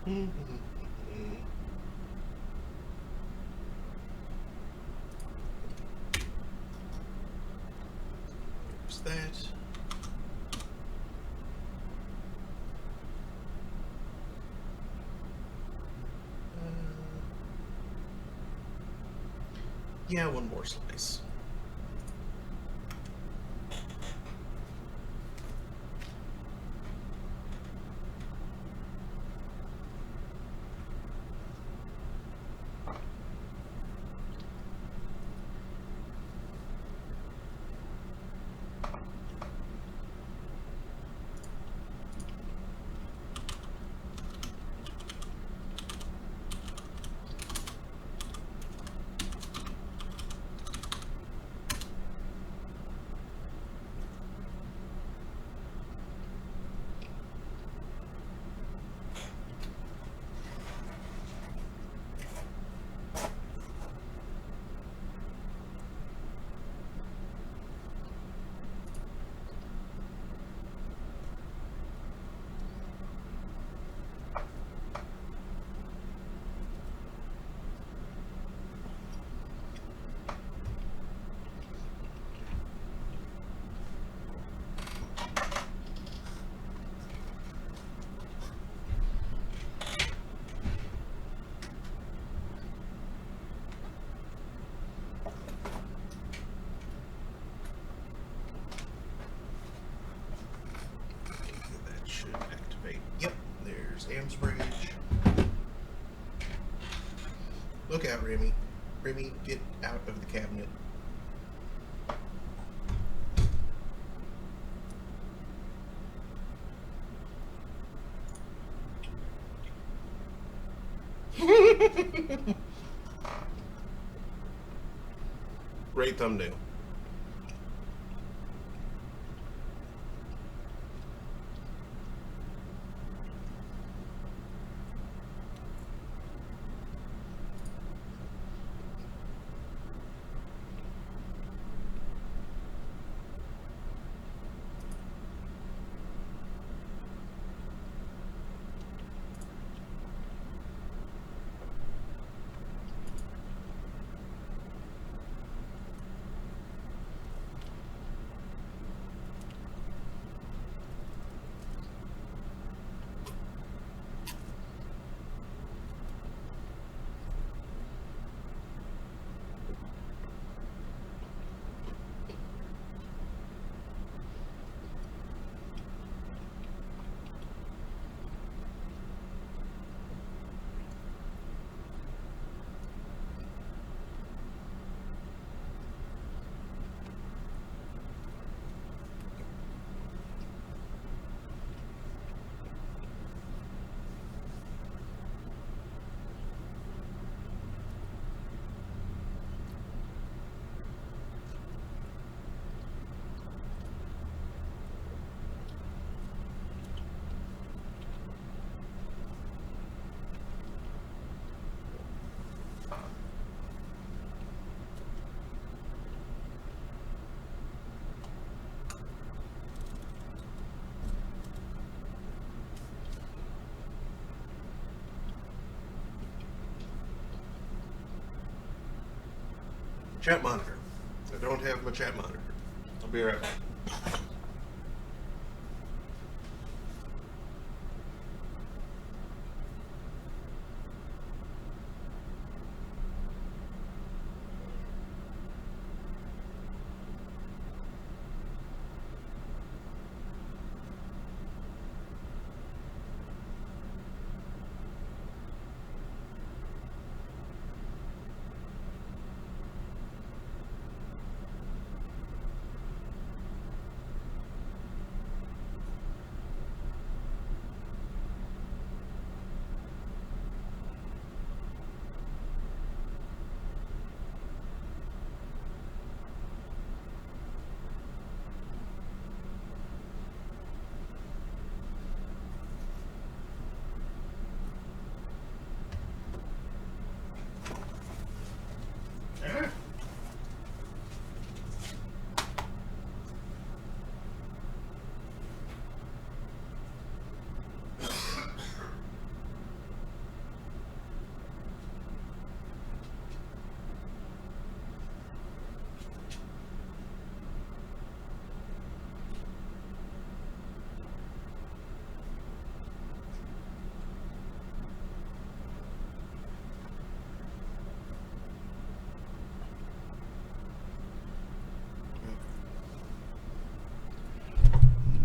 There's that. Yeah, one more slice. That should activate. Yep, there's Am's Bridge. Look out, Remy. Remy, get out of the cabinet. Great thumbnail. Chat monitor. I don't have my chat monitor. I'll be right back.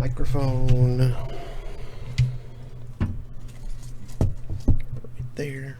Microphone. Right there.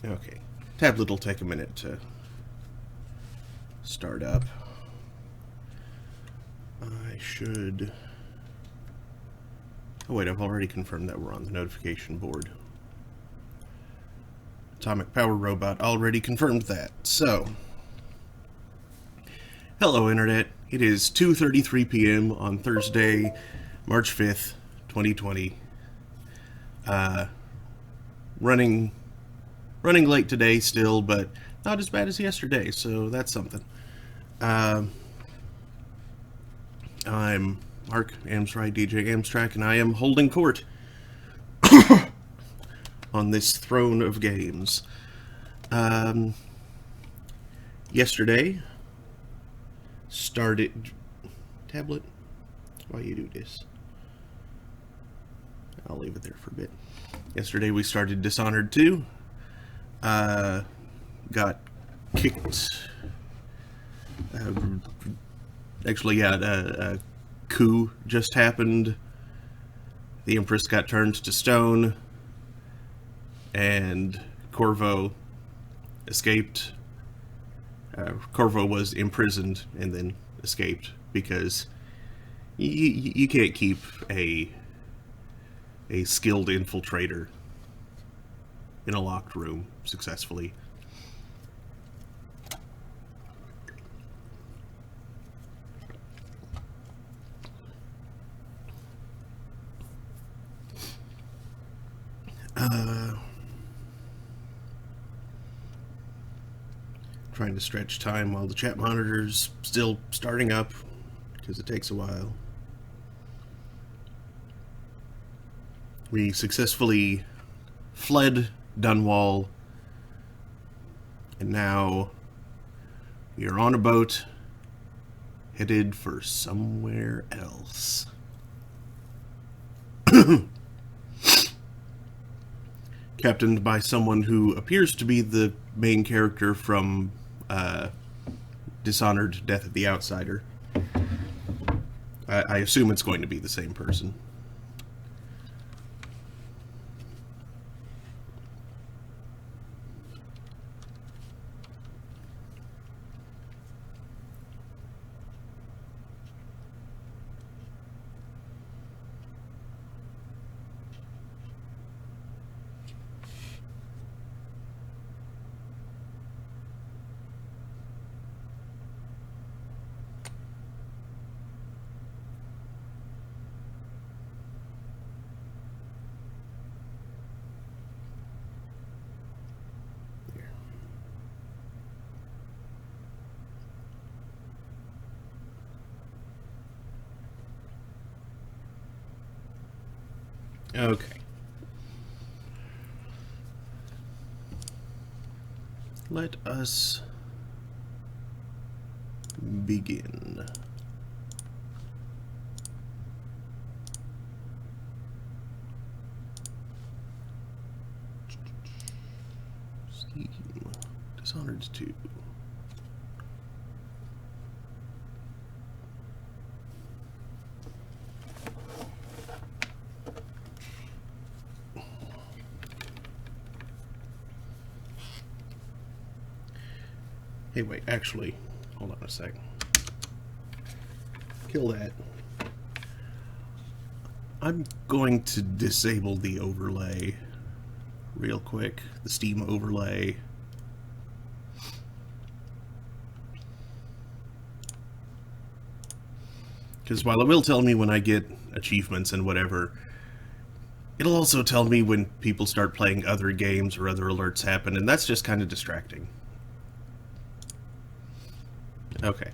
Okay, tablet will take a minute to start up. I should... Oh wait, I've already confirmed that we're on the notification board. Atomic Power Robot already confirmed that, so... Hello Internet, it is 2:33 p.m. on Thursday, March 5th, 2020. Running late today still, but not as bad as yesterday, so that's something. I'm Mark Amstride, DJ Amstrack, and I am holding court on this throne of games. Yesterday, started... Tablet? Why you do this? I'll leave it there for a bit. Yesterday we started Dishonored 2. Got kicked. A coup just happened. The Empress got turned to stone, and Corvo escaped. Corvo was imprisoned and then escaped because you can't keep a skilled infiltrator in a locked room successfully. Trying to stretch time while the chat monitor's still starting up, because it takes a while. We successfully fled Dunwall, and now we are on a boat headed for somewhere else. Captained by someone who appears to be the main character from Dishonored: Death of the Outsider. I assume it's going to be the same person. Okay. Let us begin. Steam. Dishonored 2. Hey, wait, actually, hold on a sec. Kill that. I'm going to disable the overlay real quick, the Steam overlay. Because while it will tell me when I get achievements and whatever, it'll also tell me when people start playing other games or other alerts happen, and that's just kind of distracting. Okay.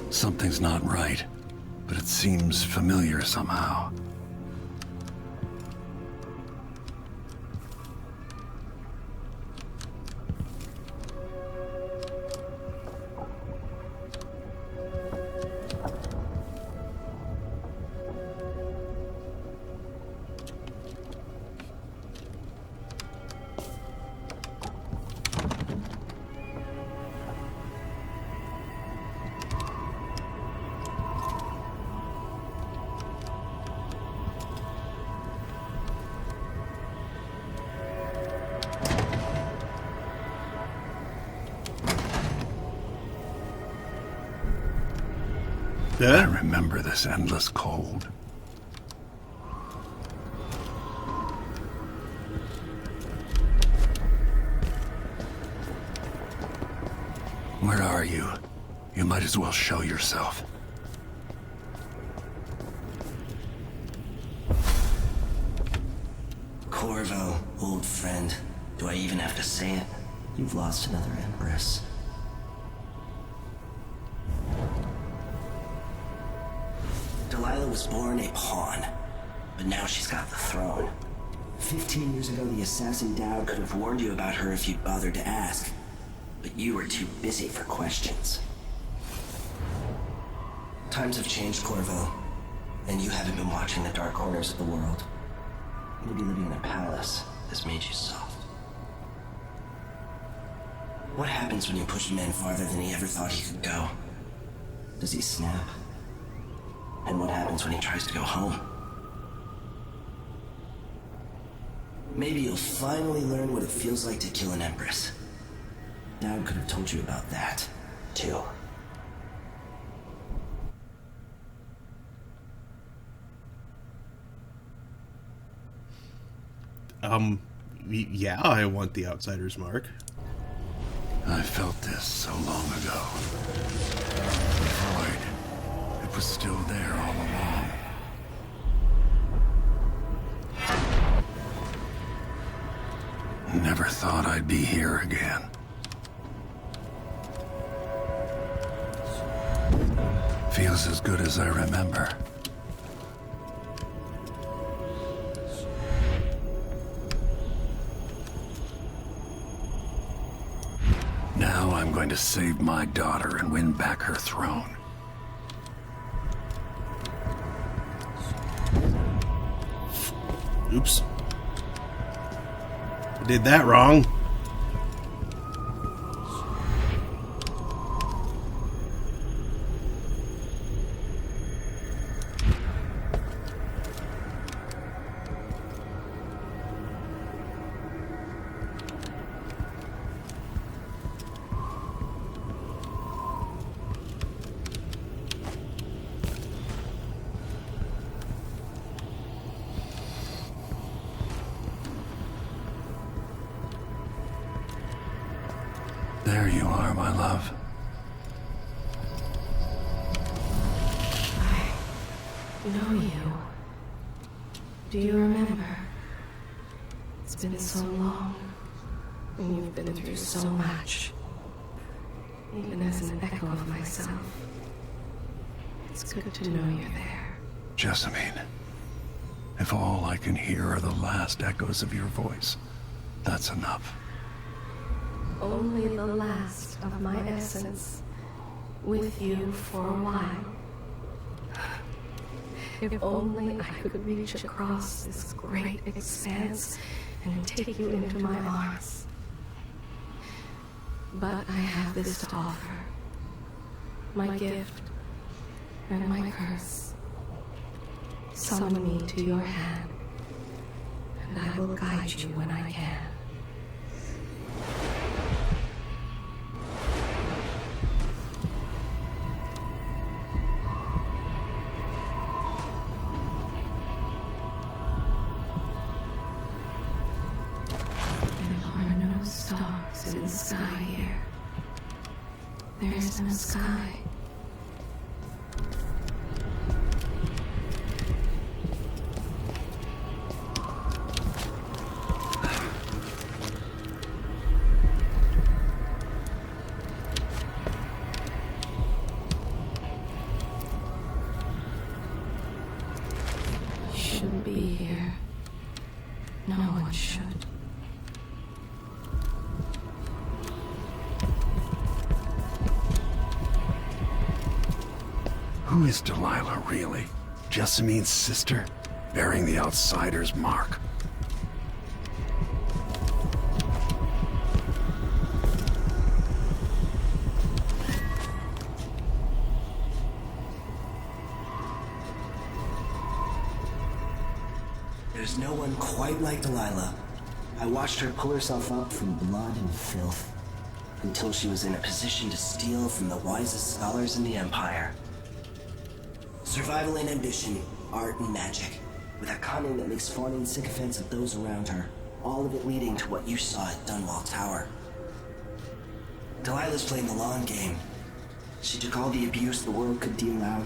Something's not right, but it seems familiar somehow. I remember this endless cold. Where are you? You might as well show yourself. Corvo, old friend. Do I even have to say it? You've lost another Empress. Delilah was born a pawn, but now she's got the throne. 15 years ago, the assassin Dowd could have warned you about her if you'd bothered to ask, but you were too busy for questions. Times have changed, Corvo, and you haven't been watching the dark corners of the world. Maybe living in a palace has made you soft. What happens when you push a man farther than he ever thought he could go? Does he snap? And what happens when he tries to go home? Maybe you'll finally learn what it feels like to kill an Empress. Dowd could have told you about that, too. Yeah, I want the Outsider's Mark. I felt this so long ago. The void. It was still there all along. Never thought I'd be here again. Feels as good as I remember. Now I'm going to save my daughter and win back her throne. Oops. I did that wrong. There you are, my love. I know you. Do you remember? It's been so long, and you've been through so much. Even as an echo of myself. It's good to know you're there. Jessamine, if all I can hear are the last echoes of your voice, that's enough. Only the last of my essence, with you for a while. If only I could reach across this great expanse and take you into my arms. But I have this to offer. My gift and my curse. Summon me to your hand, and I will guide you when I can. There are no stars in the sky here. There isn't a sky. Shouldn't be here. No one should. Who is Delilah, really? Jessamine's sister? Bearing the outsider's mark. There's no one quite like Delilah. I watched her pull herself up from blood and filth until she was in a position to steal from the wisest scholars in the Empire. Survival and ambition, art and magic, with a cunning that makes fawning sycophants of those around her, all of it leading to what you saw at Dunwall Tower. Delilah's playing the long game. She took all the abuse the world could deal out,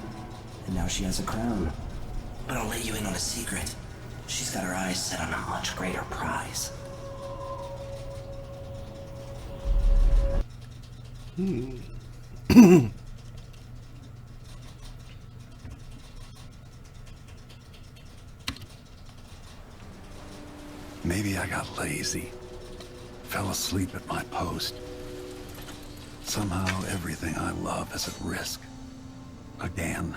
and now she has a crown. But I'll let you in on a secret. She's got her eyes set on a much greater prize. Maybe I got lazy. Fell asleep at my post. Somehow everything I love is at risk. Again.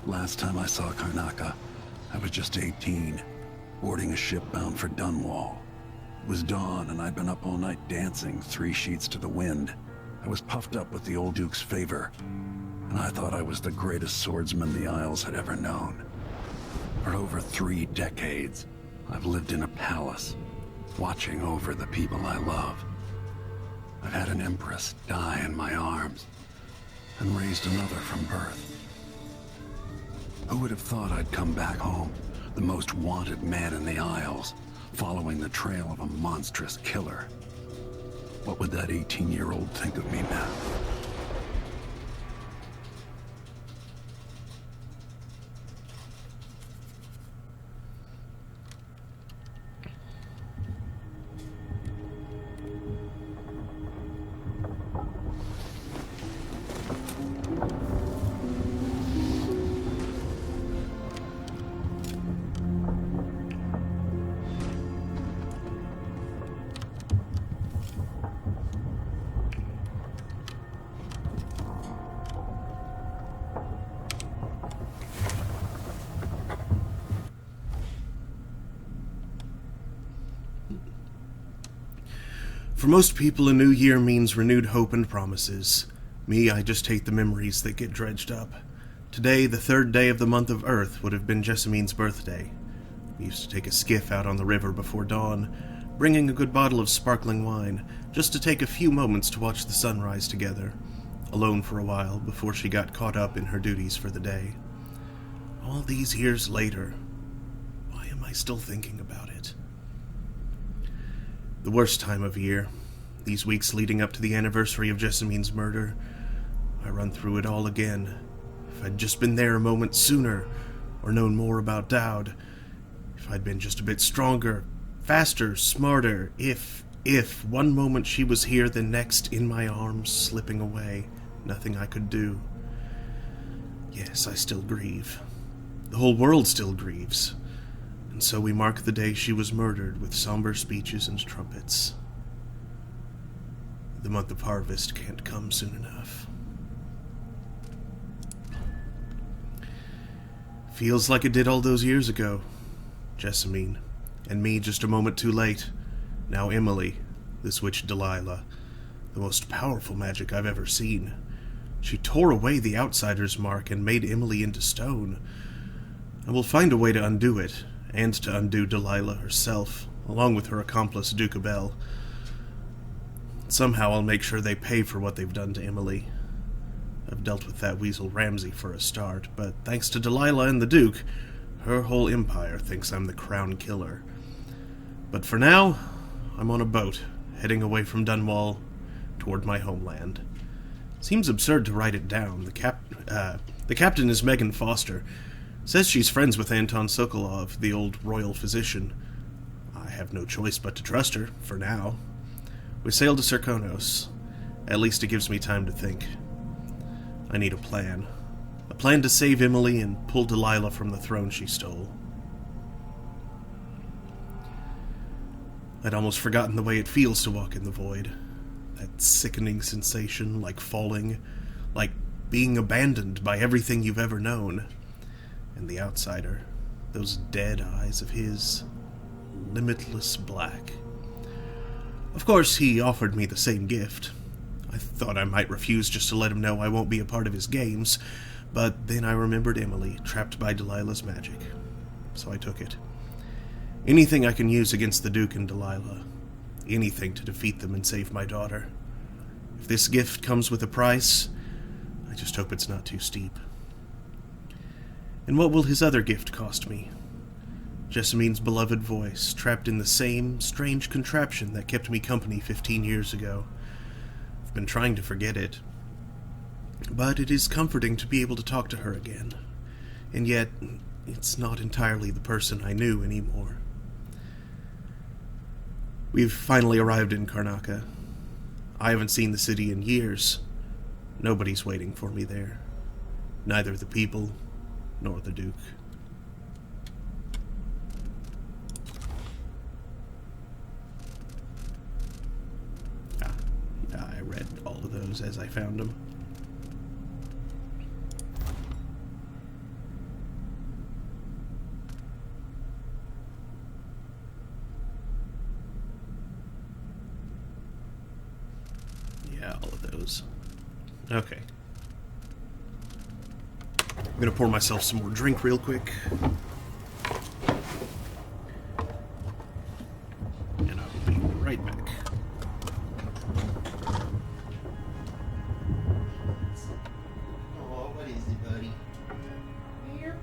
Last time I saw Karnaca, I was just 18, boarding a ship bound for Dunwall. It was dawn and I'd been up all night dancing 3 sheets to the wind. I was puffed up with the old Duke's favor, and I thought I was the greatest swordsman the Isles had ever known. For over 3 decades, I've lived in a palace, watching over the people I love. I've had an empress die in my arms, and raised another from birth. Who would have thought I'd come back home, the most wanted man in the Isles, following the trail of a monstrous killer? What would that 18-year-old think of me now? For most people, a new year means renewed hope and promises. Me, I just hate the memories that get dredged up. Today, the 3rd day of the month of Earth, would have been Jessamine's birthday. We used to take a skiff out on the river before dawn, bringing a good bottle of sparkling wine, just to take a few moments to watch the sunrise together, alone for a while before she got caught up in her duties for the day. All these years later, why am I still thinking about it? The worst time of year, these weeks leading up to the anniversary of Jessamine's murder. I run through it all again. If I'd just been there a moment sooner, or known more about Dowd, if I'd been just a bit stronger, faster, smarter, if If one moment she was here, then next in my arms, slipping away, nothing I could do. Yes, I still grieve. The whole world still grieves. And so we mark the day she was murdered with somber speeches and trumpets. The month of harvest can't come soon enough. Feels like it did all those years ago. Jessamine, and me just a moment too late. Now Emily, this witch Delilah, the most powerful magic I've ever seen. She tore away the outsider's mark and made Emily into stone. I will find a way to undo it, and to undo Delilah herself, along with her accomplice Duke Abel. Somehow I'll make sure they pay for what they've done to Emily. I've dealt with that weasel Ramsay for a start, but thanks to Delilah and the Duke, her whole empire thinks I'm the crown killer. But for now, I'm on a boat, heading away from Dunwall toward my homeland. Seems absurd to write it down. The captain is Megan Foster. Says she's friends with Anton Sokolov, the old royal physician. I have no choice but to trust her, for now. We sail to Serkonos. At least it gives me time to think. I need a plan. A plan to save Emily and pull Delilah from the throne she stole. I'd almost forgotten the way it feels to walk in the void. That sickening sensation, like falling, like being abandoned by everything you've ever known. And the outsider, those dead eyes of his, limitless black. Of course, he offered me the same gift. I thought I might refuse just to let him know I won't be a part of his games, but then I remembered Emily, trapped by Delilah's magic. So I took it. Anything I can use against the Duke and Delilah. Anything to defeat them and save my daughter. If this gift comes with a price, I just hope it's not too steep. And what will his other gift cost me? Jessamine's beloved voice, trapped in the same strange contraption that kept me company 15 years ago. I've been trying to forget it. But it is comforting to be able to talk to her again. And yet, it's not entirely the person I knew anymore. We've finally arrived in Karnaca. I haven't seen the city in years. Nobody's waiting for me there. Neither the people, nor the Duke. I read all of those as I found them. Yeah, all of those. Okay. I'm gonna pour myself some more drink real quick. And I'll be right back. Oh, what is it, buddy? Here?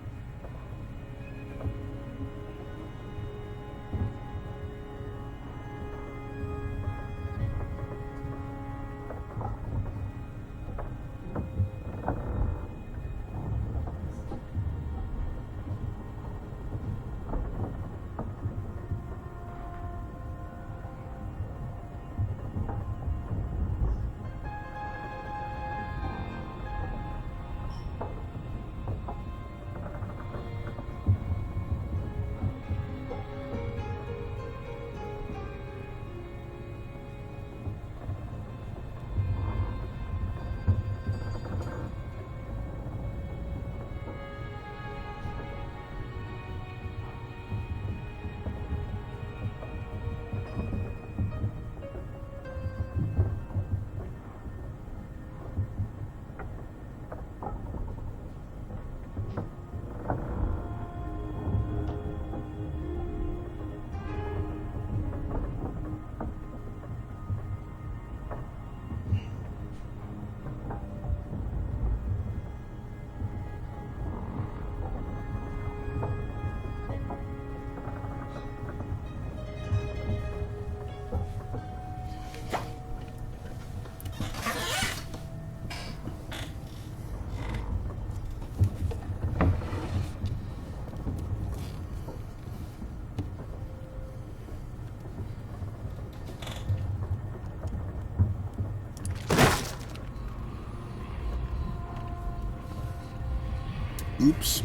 Oops.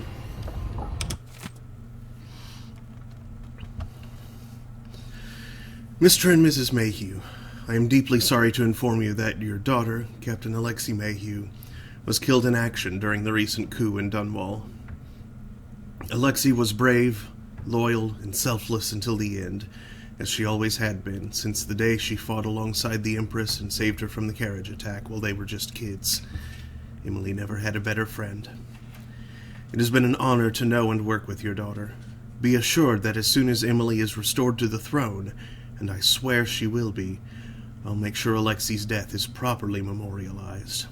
Mr. and Mrs. Mayhew, I am deeply sorry to inform you that your daughter, Captain Alexei Mayhew, was killed in action during the recent coup in Dunwall. Alexei was brave, loyal, and selfless until the end, as she always had been, since the day she fought alongside the Empress and saved her from the carriage attack while they were just kids. Emily never had a better friend. It has been an honor to know and work with your daughter. Be assured that as soon as Emily is restored to the throne, and I swear she will be, I'll make sure Alexei's death is properly memorialized.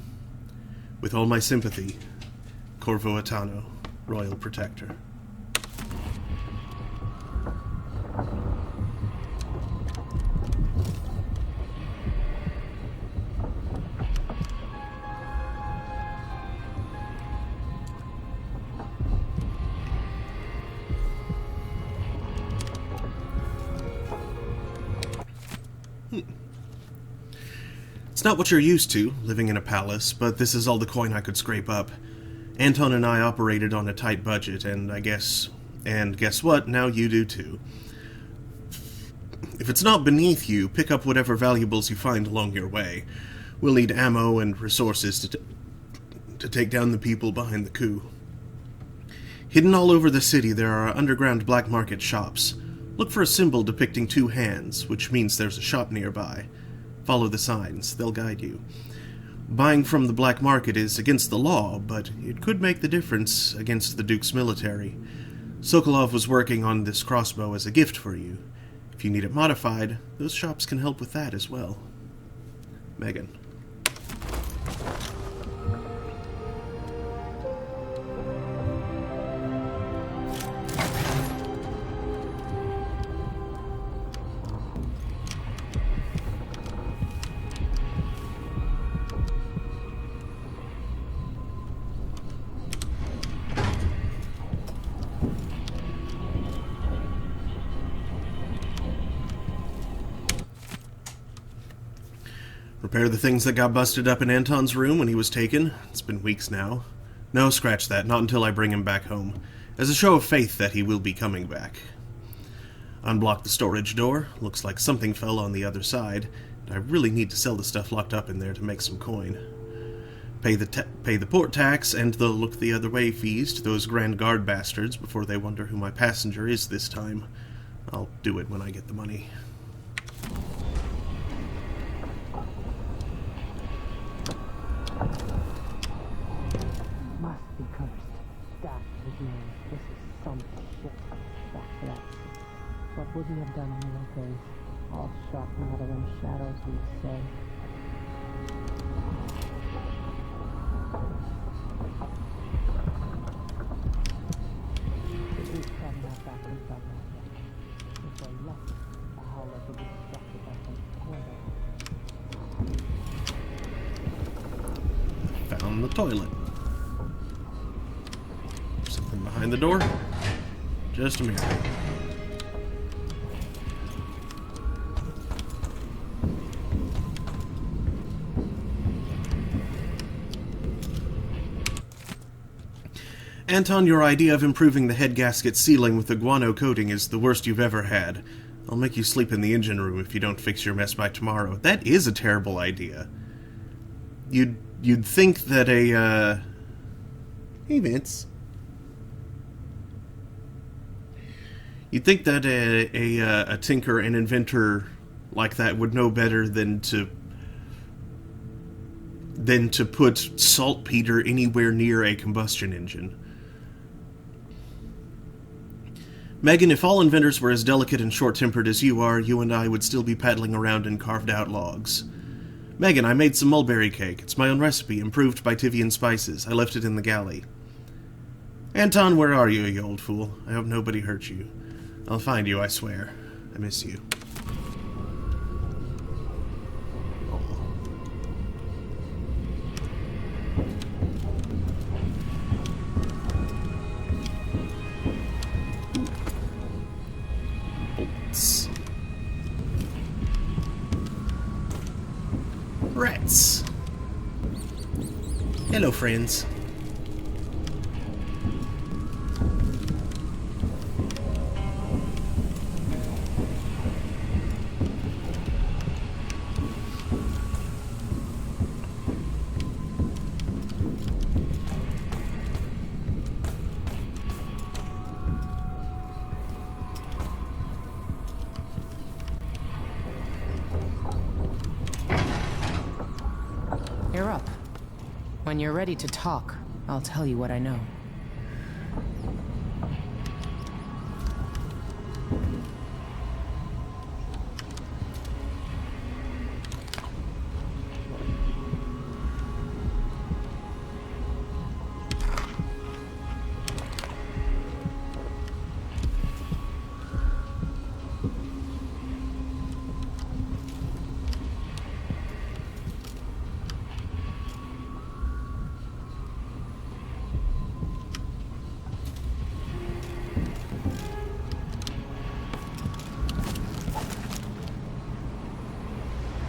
With all my sympathy, Corvo Atano, Royal Protector. It's not what you're used to, living in a palace, but this is all the coin I could scrape up. Anton and I operated on a tight budget, and guess what? Now you do too. If it's not beneath you, pick up whatever valuables you find along your way. We'll need ammo and resources to take down the people behind the coup. Hidden all over the city, there are underground black market shops. Look for a symbol depicting two hands, which means there's a shop nearby. Follow the signs, they'll guide you. Buying from the black market is against the law, but it could make the difference against the Duke's military. Sokolov was working on this crossbow as a gift for you. If you need it modified, those shops can help with that as well. Megan. Repair the things that got busted up in Anton's room when he was taken. It's been weeks now. No, scratch that. Not until I bring him back home. As a show of faith that he will be coming back. Unblock the storage door. Looks like something fell on the other side. And I really need to sell the stuff locked up in there to make some coin. Pay the port tax and the look the other way fees to those Grand Guard bastards before they wonder who my passenger is this time. I'll do it when I get the money. What would we have done in the old days? All shot from out of them shadows, we'd say. We've come out back in South Africa. If we're lucky, the howler could be distracted by some quarter. Found the toilet. Something behind the door? Just a minute. Anton, your idea of improving the head gasket sealing with the guano coating is the worst you've ever had. I'll make you sleep in the engine room if you don't fix your mess by tomorrow. That is a terrible idea. You'd think that a, Hey, Vince. You'd think that a tinker, an inventor like that would know better than to put saltpeter anywhere near a combustion engine. Megan, if all inventors were as delicate and short-tempered as you are, you and I would still be paddling around in carved-out logs. Megan, I made some mulberry cake. It's my own recipe, improved by Tivian spices. I left it in the galley. Anton, where are you old fool? I hope nobody hurt you. I'll find you, I swear. I miss you. Rats. Hello, friends. When you're ready to talk, I'll tell you what I know.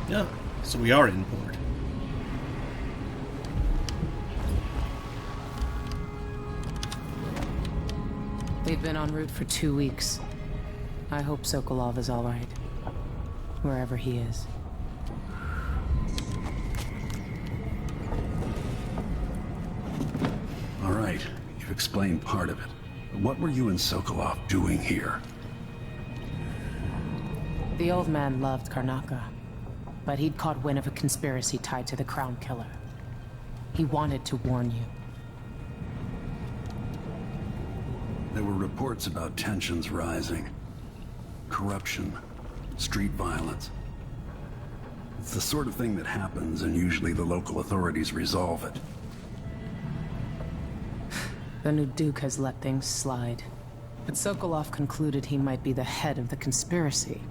Yeah, so we are in port. We've been en route for 2 weeks. I hope Sokolov is all right, wherever he is. All right, you've explained part of it. But what were you and Sokolov doing here? The old man loved Karnaca, but he'd caught wind of a conspiracy tied to the Crown Killer. He wanted to warn you. There were reports about tensions rising. Corruption, street violence. It's the sort of thing that happens, and usually the local authorities resolve it. The new Duke has let things slide. But Sokolov concluded he might be the head of the conspiracy.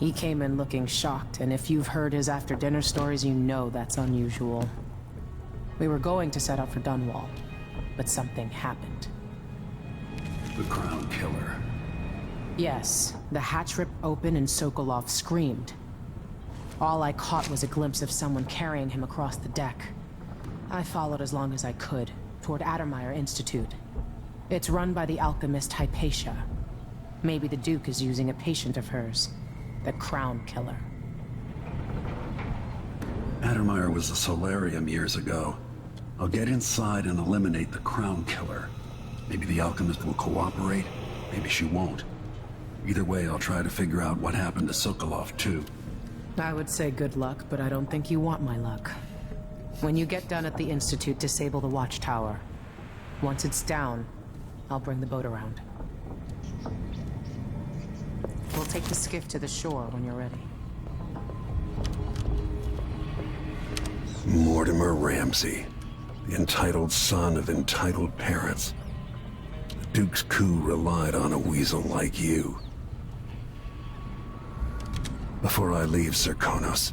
He came in looking shocked, and if you've heard his after-dinner stories, you know that's unusual. We were going to set out for Dunwall, but something happened. The Crown Killer. Yes, the hatch ripped open and Sokolov screamed. All I caught was a glimpse of someone carrying him across the deck. I followed as long as I could, toward Addermeyer Institute. It's run by the alchemist Hypatia. Maybe the Duke is using a patient of hers. The Crown Killer. Addermeyer was a solarium years ago. I'll get inside and eliminate the Crown Killer. Maybe the alchemist will cooperate, maybe she won't. Either way, I'll try to figure out what happened to Sokolov, too. I would say good luck, but I don't think you want my luck. When you get done at the Institute, disable the watchtower. Once it's down, I'll bring the boat around. We'll take the skiff to the shore when you're ready. Mortimer Ramsey, the entitled son of entitled parents. The Duke's coup relied on a weasel like you. Before I leave Serkonos,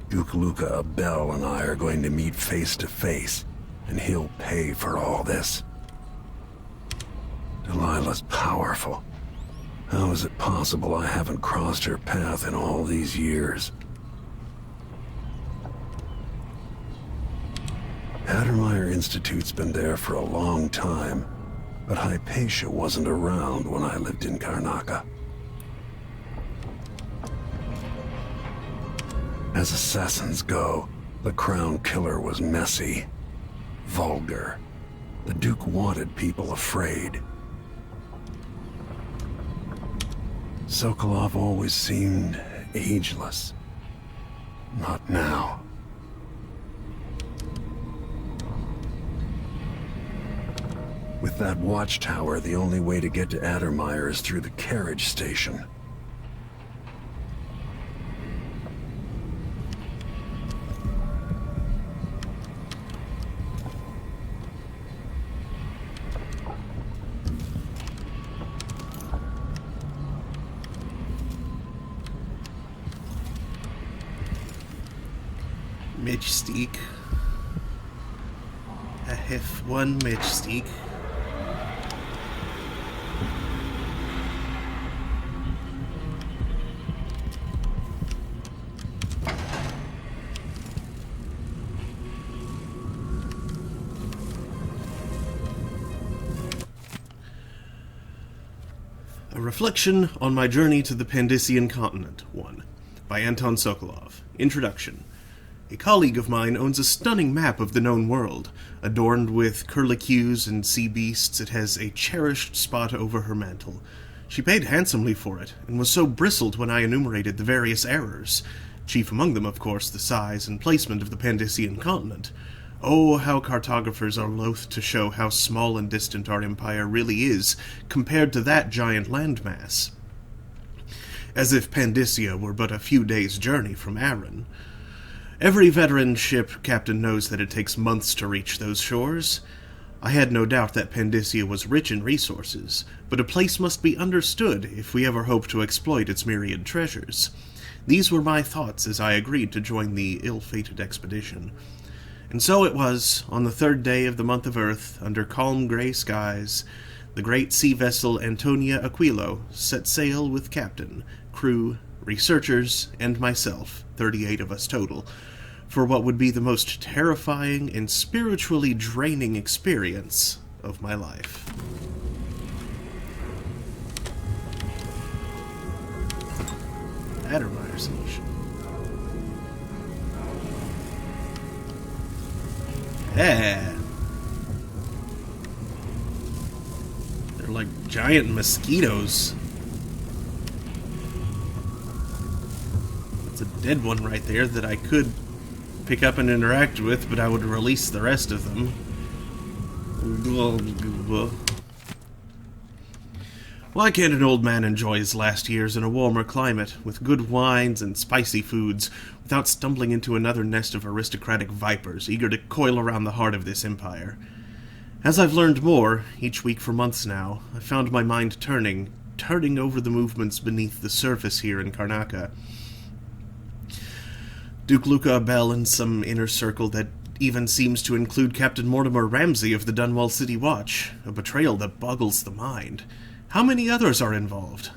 Duke Luca Abel and I are going to meet face to face, and he'll pay for all this. Delilah's powerful. How is it possible I haven't crossed her path in all these years? Addermeyer Institute's been there for a long time, but Hypatia wasn't around when I lived in Karnaca. As assassins go, the Crown Killer was messy, vulgar. The Duke wanted people afraid. Sokolov always seemed ageless. Not now. With that watchtower, the only way to get to Addermeyer is through the carriage station. Midgesteak. A hef one midgesteak. A Reflection on My Journey to the Pandician Continent, 1, by Anton Sokolov. Introduction. A colleague of mine owns a stunning map of the known world. Adorned with curlicues and sea beasts, it has a cherished spot over her mantle. She paid handsomely for it, and was so bristled when I enumerated the various errors. Chief among them, of course, the size and placement of the Pandician continent. Oh, how cartographers are loath to show how small and distant our empire really is compared to that giant landmass. As if Pandysia were but a few days' journey from Arran. Every veteran ship captain knows that it takes months to reach those shores. I had no doubt that Pandysia was rich in resources, but a place must be understood if we ever hope to exploit its myriad treasures. These were my thoughts as I agreed to join the ill-fated expedition. And so it was, on the 3rd day of the month of Earth, under calm gray skies, the great sea vessel Antonia Aquilo set sail with captain, crew, researchers, and myself, 38 of us total, for what would be the most terrifying and spiritually draining experience of my life. Addermeyer solution. Yeah. They're like giant mosquitoes. It's a dead one right there that I could pick up and interact with, but I would release the rest of them. Why can't an old man enjoy his last years in a warmer climate, with good wines and spicy foods, without stumbling into another nest of aristocratic vipers eager to coil around the heart of this empire? As I've learned more, each week for months now, I've found my mind turning over the movements beneath the surface here in Karnaca. Duke Luca Abel in some inner circle that even seems to include Captain Mortimer Ramsey of the Dunwall City Watch, a betrayal that boggles the mind. How many others are involved?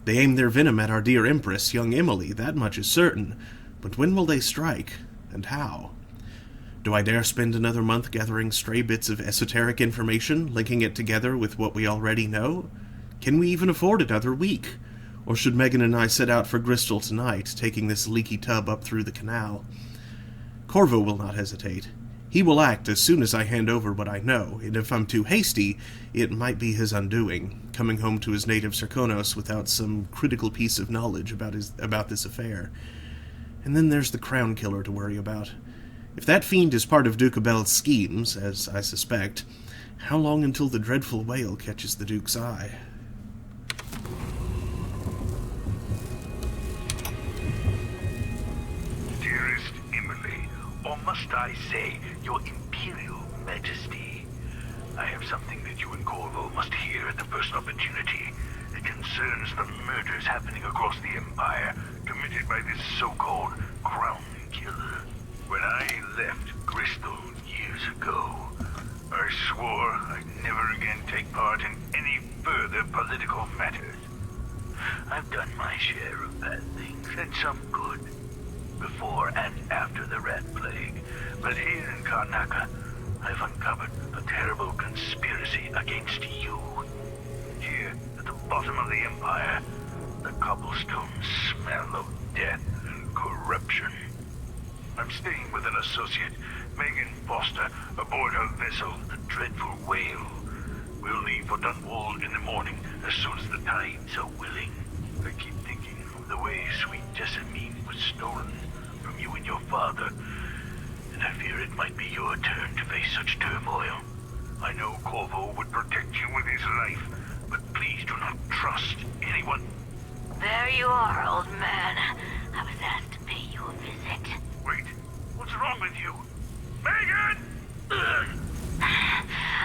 They aim their venom at our dear Empress, young Emily, that much is certain. But when will they strike, and how? Do I dare spend another month gathering stray bits of esoteric information, linking it together with what we already know? Can we even afford another week? Or should Megan and I set out for Bristol tonight, taking this leaky tub up through the canal? Corvo will not hesitate. He will act as soon as I hand over what I know, and if I'm too hasty, it might be his undoing, coming home to his native Serkonos without some critical piece of knowledge about this affair. And then there's the Crown Killer to worry about. If that fiend is part of Duke Abel's schemes, as I suspect, how long until the dreadful whale catches the Duke's eye? Dearest Emily, or must I say, your Imperial Majesty, I have something that you and Corvo must hear at the first opportunity. It concerns the murders happening across the Empire, committed by this so-called Crown Killer. When I left Bristol years ago, I swore I'd never again take part in any further political matters. I've done my share of bad things, and some good, before and after the Rat Plague. But here in Karnaca, I've uncovered a terrible conspiracy against you. Here, at the bottom of the Empire, the cobblestones smell of death and corruption. I'm staying with an associate, Megan Foster, aboard her vessel, the Dreadful Whale. We'll leave for Dunwall in the morning, as soon as the tides are willing. I keep thinking of the way sweet Jessamine was stolen from you and your father, and I fear it might be your turn to face such turmoil. I know Corvo would protect you with his life, but please do not trust anyone. There you are, old man. I was asked to pay you a visit. Wait, what's wrong with you? Megan!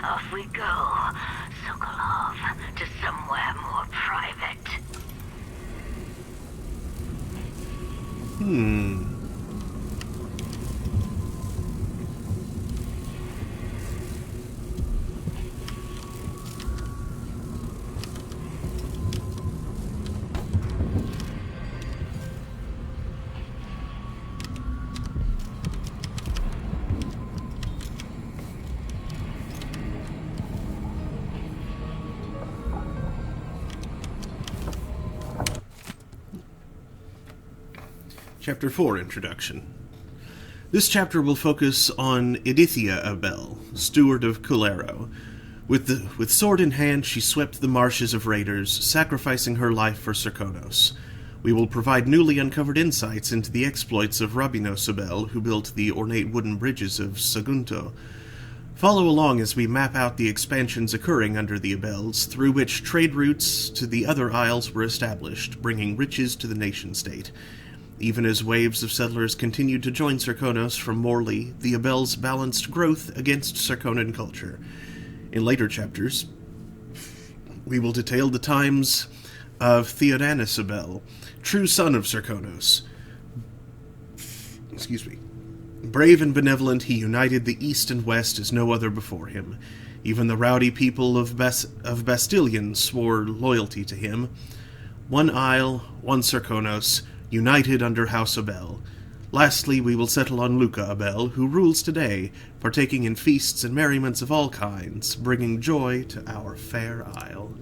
Off we go, Sokolov, to somewhere more private. Chapter 4, Introduction. This chapter will focus on Edithia Abel, steward of Culero. With sword in hand, she swept the marshes of raiders, sacrificing her life for Serkonos. We will provide newly uncovered insights into the exploits of Rabinos Abel, who built the ornate wooden bridges of Sagunto. Follow along as we map out the expansions occurring under the Abels, through which trade routes to the other isles were established, bringing riches to the nation-state. Even as waves of settlers continued to join Serkonos from Morley, the Abels balanced growth against Serkonan culture. In later chapters, we will detail the times of Theodanis Abel, true son of Serkonos. Brave and benevolent, he united the East and West as no other before him. Even the rowdy people of Bastilion swore loyalty to him. One isle, one Serkonos, united under House Abel. Lastly, we will settle on Luca Abel, who rules today, partaking in feasts and merriments of all kinds, bringing joy to our fair isle.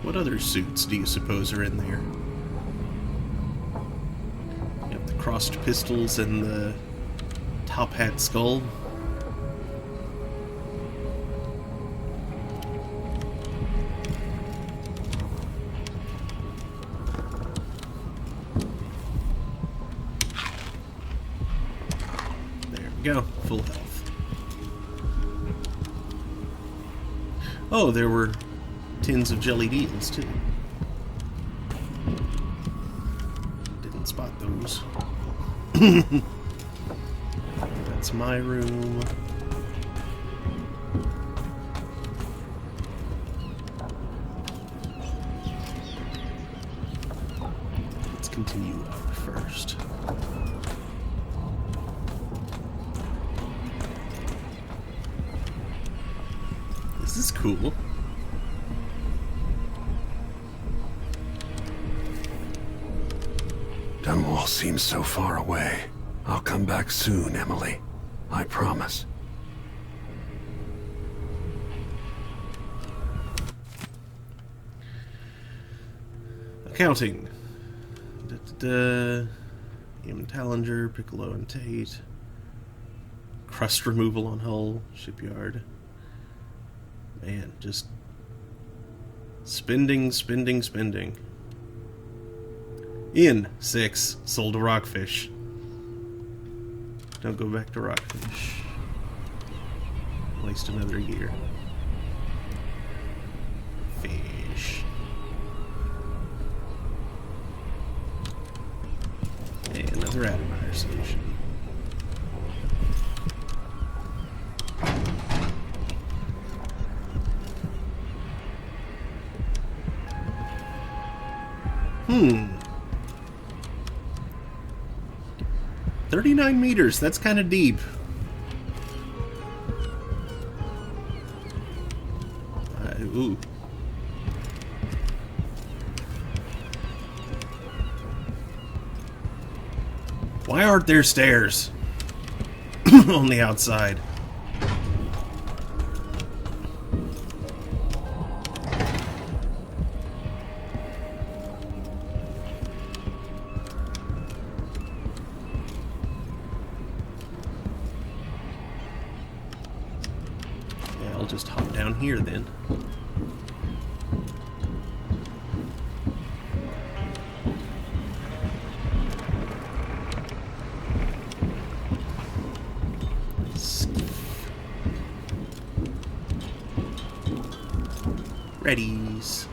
What other suits do you suppose are in there? You have the crossed pistols and the top hat skull. There we go, full health. Oh, there were tins of jellied eels, too. Didn't spot those. That's my room. Let's continue up first. This is cool. Dunwall seems so far away. I'll come back soon, Emily. I promise. Accounting. Eamon Tallinger, Piccolo and Tate. Crust removal on hull, shipyard. Man, just spending. In 6, sold a rockfish. Don't go back to rockfish. Waste another year. Fish. And another Admire solution. Hmm. 39 meters, that's kind of deep. Ooh. Why aren't there stairs on the outside? I'll just hop down here then. Readies.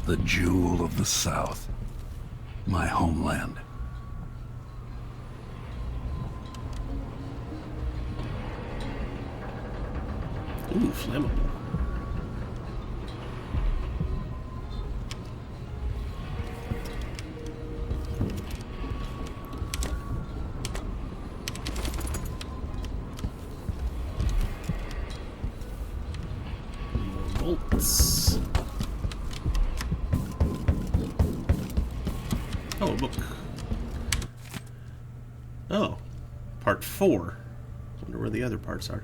The jewel of the South. My homeland. Ooh, flammable. More bolts. Oh, a book. Oh, part 4. Wonder where the other parts are.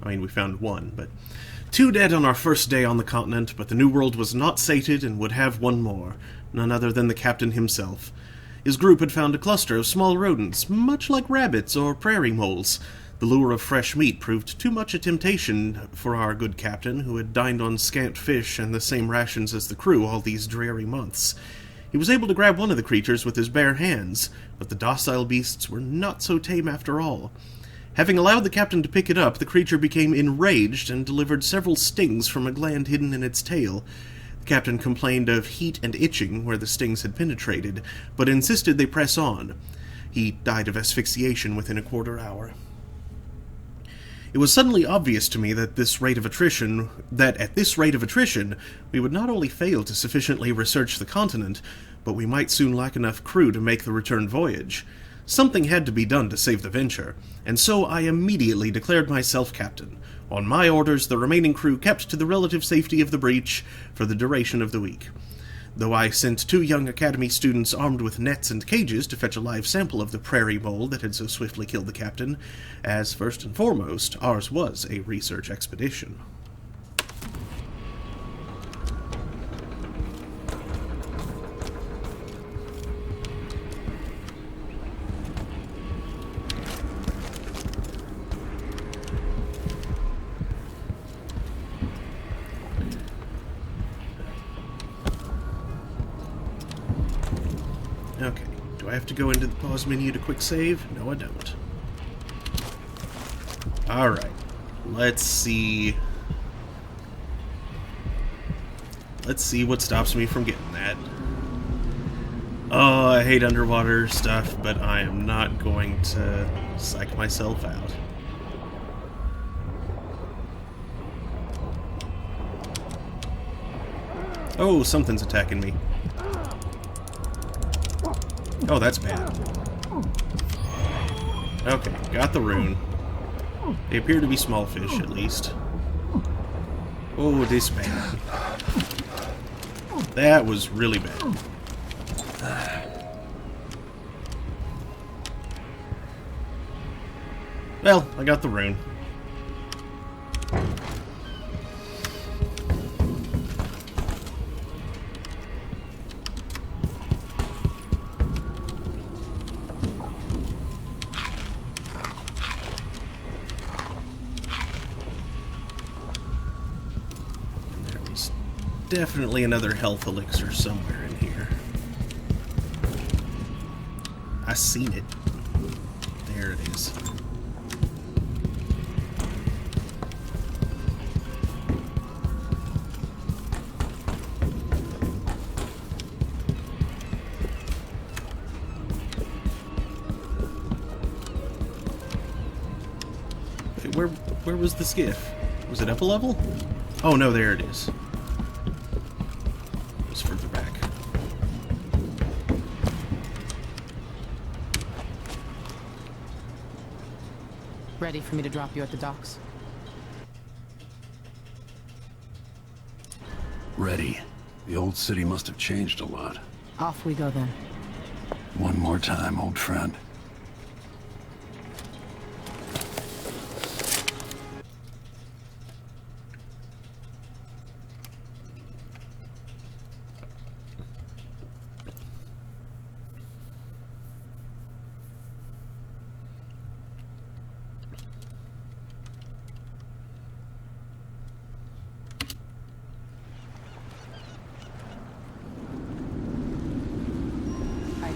I mean, we found one, but 2 dead on our first day on the continent, but the New World was not sated and would have one more, none other than the captain himself. His group had found a cluster of small rodents, much like rabbits or prairie moles. The lure of fresh meat proved too much a temptation for our good captain, who had dined on scant fish and the same rations as the crew all these dreary months. He was able to grab one of the creatures with his bare hands, but the docile beasts were not so tame after all. Having allowed the captain to pick it up, the creature became enraged and delivered several stings from a gland hidden in its tail. The captain complained of heat and itching where the stings had penetrated, but insisted they press on. He died of asphyxiation within a quarter hour. It was suddenly obvious to me that at this rate of attrition, we would not only fail to sufficiently research the continent, but we might soon lack enough crew to make the return voyage. Something had to be done to save the venture, and so I immediately declared myself captain. On my orders, the remaining crew kept to the relative safety of the breach for the duration of the week. Though I sent 2 young academy students armed with nets and cages to fetch a live sample of the prairie mole that had so swiftly killed the captain, as first and foremost, ours was a research expedition. Okay, do I have to go into the pause menu to quick save? No, I don't. Alright, let's see. Let's see what stops me from getting that. Oh, I hate underwater stuff, but I am not going to psych myself out. Oh, something's attacking me. Oh, that's bad. Okay, got the rune. They appear to be small fish, at least. Oh, this bad. That was really bad. Well, I got the rune. Definitely another health elixir somewhere in here. I seen it. There it is. Wait, where was the skiff? Was it up a level? Oh no, there it is. Further back. Ready for me to drop you at the docks? Ready. The old city must have changed a lot. Off we go then. One more time, old friend.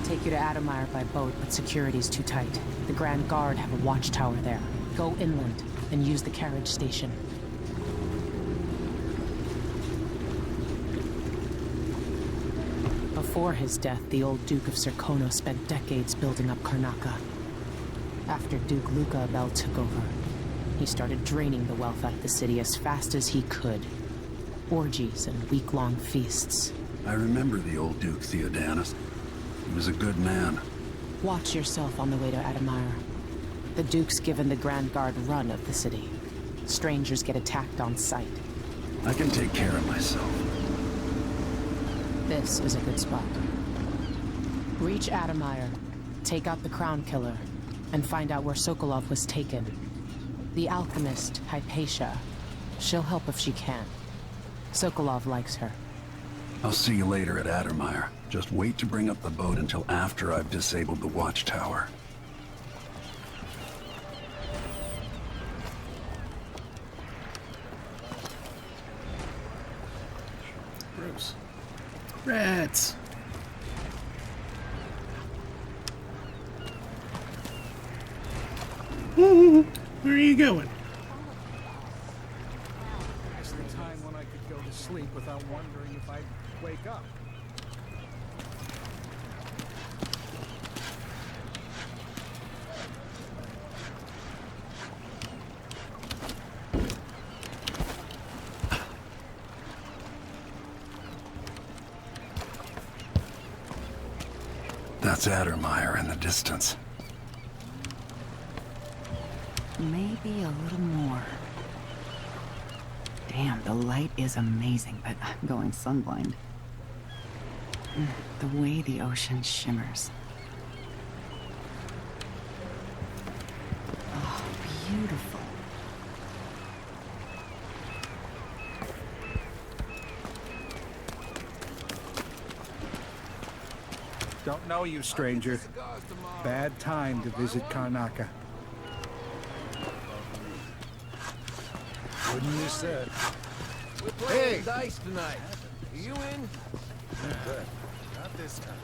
Take you to Adamire by boat, but security's too tight. The Grand Guard have a watchtower there. Go inland and use the carriage station. Before his death, the old Duke of Serkono spent decades building up Karnaca. After Duke Luca Abel took over, he started draining the wealth out of the city as fast as he could. Orgies and week-long feasts. I remember the old Duke Theodanis. He was a good man. Watch yourself on the way to Adamire. The Duke's given the Grand Guard run of the city. Strangers get attacked on sight. I can take care of myself. This is a good spot. Reach Adamire, take out the Crown Killer, and find out where Sokolov was taken. The alchemist, Hypatia. She'll help if she can. Sokolov likes her. I'll see you later at Addermire. Just wait to bring up the boat until after I've disabled the watchtower. Gross. Rats! Where are you going? It's the time when I could go to sleep without wondering if I'd wake up. That's Addermire in the distance. Maybe a little more. Damn, the light is amazing, but I'm going sunblind. The way the ocean shimmers. Oh, beautiful. Don't know you, stranger. Bad time to visit Karnaca. Wouldn't you say? We're playing dice tonight. Are you in? Not this time.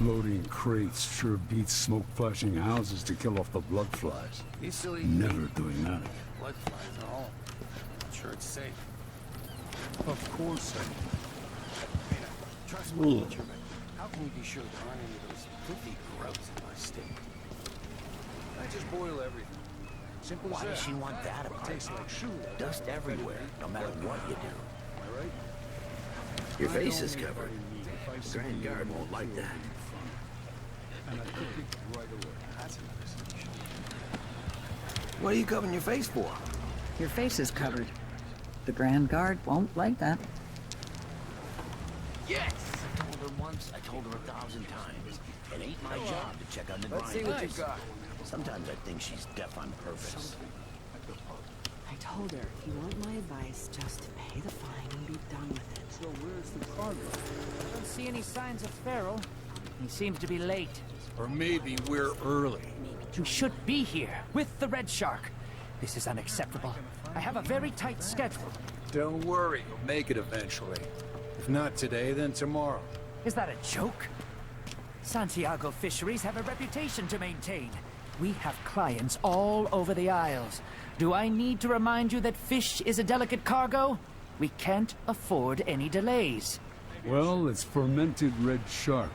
Loading crates sure beats smoke-flashing houses to kill off the blood flies. These silly Never doing that. blood flies and all. I'm sure it's safe. Of course I Trust me, Richard, but how can we be sure there aren't any of those filthy grubs in our state? I just boil everything. Simple as Why that. does she want that apart? Tastes like shoe leather. Dust everywhere, no matter what you do. All right? Your face is covered. The Grand Guard won't like that. And I cook it right away. That's another solution. What are you covering your face for? Your face is covered. The Grand Guard won't like that. Yes! I told her once, I told her 1,000 times. It ain't my job to check on the Let's see what you grinders. got. Sometimes I think she's deaf on purpose. I told her, if you want my advice, just pay the fine and be done with it. So where's the cargo? I don't see any signs of Farrell. He seems to be late. Or maybe we're early. You should be here with the Red Shark. This is unacceptable. I have a very tight schedule. Don't worry, you'll make it eventually. If not today, then tomorrow. Is that a joke? Santiago fisheries have a reputation to maintain. We have clients all over the Isles. Do I need to remind you that fish is a delicate cargo? We can't afford any delays. Well, it's fermented red shark,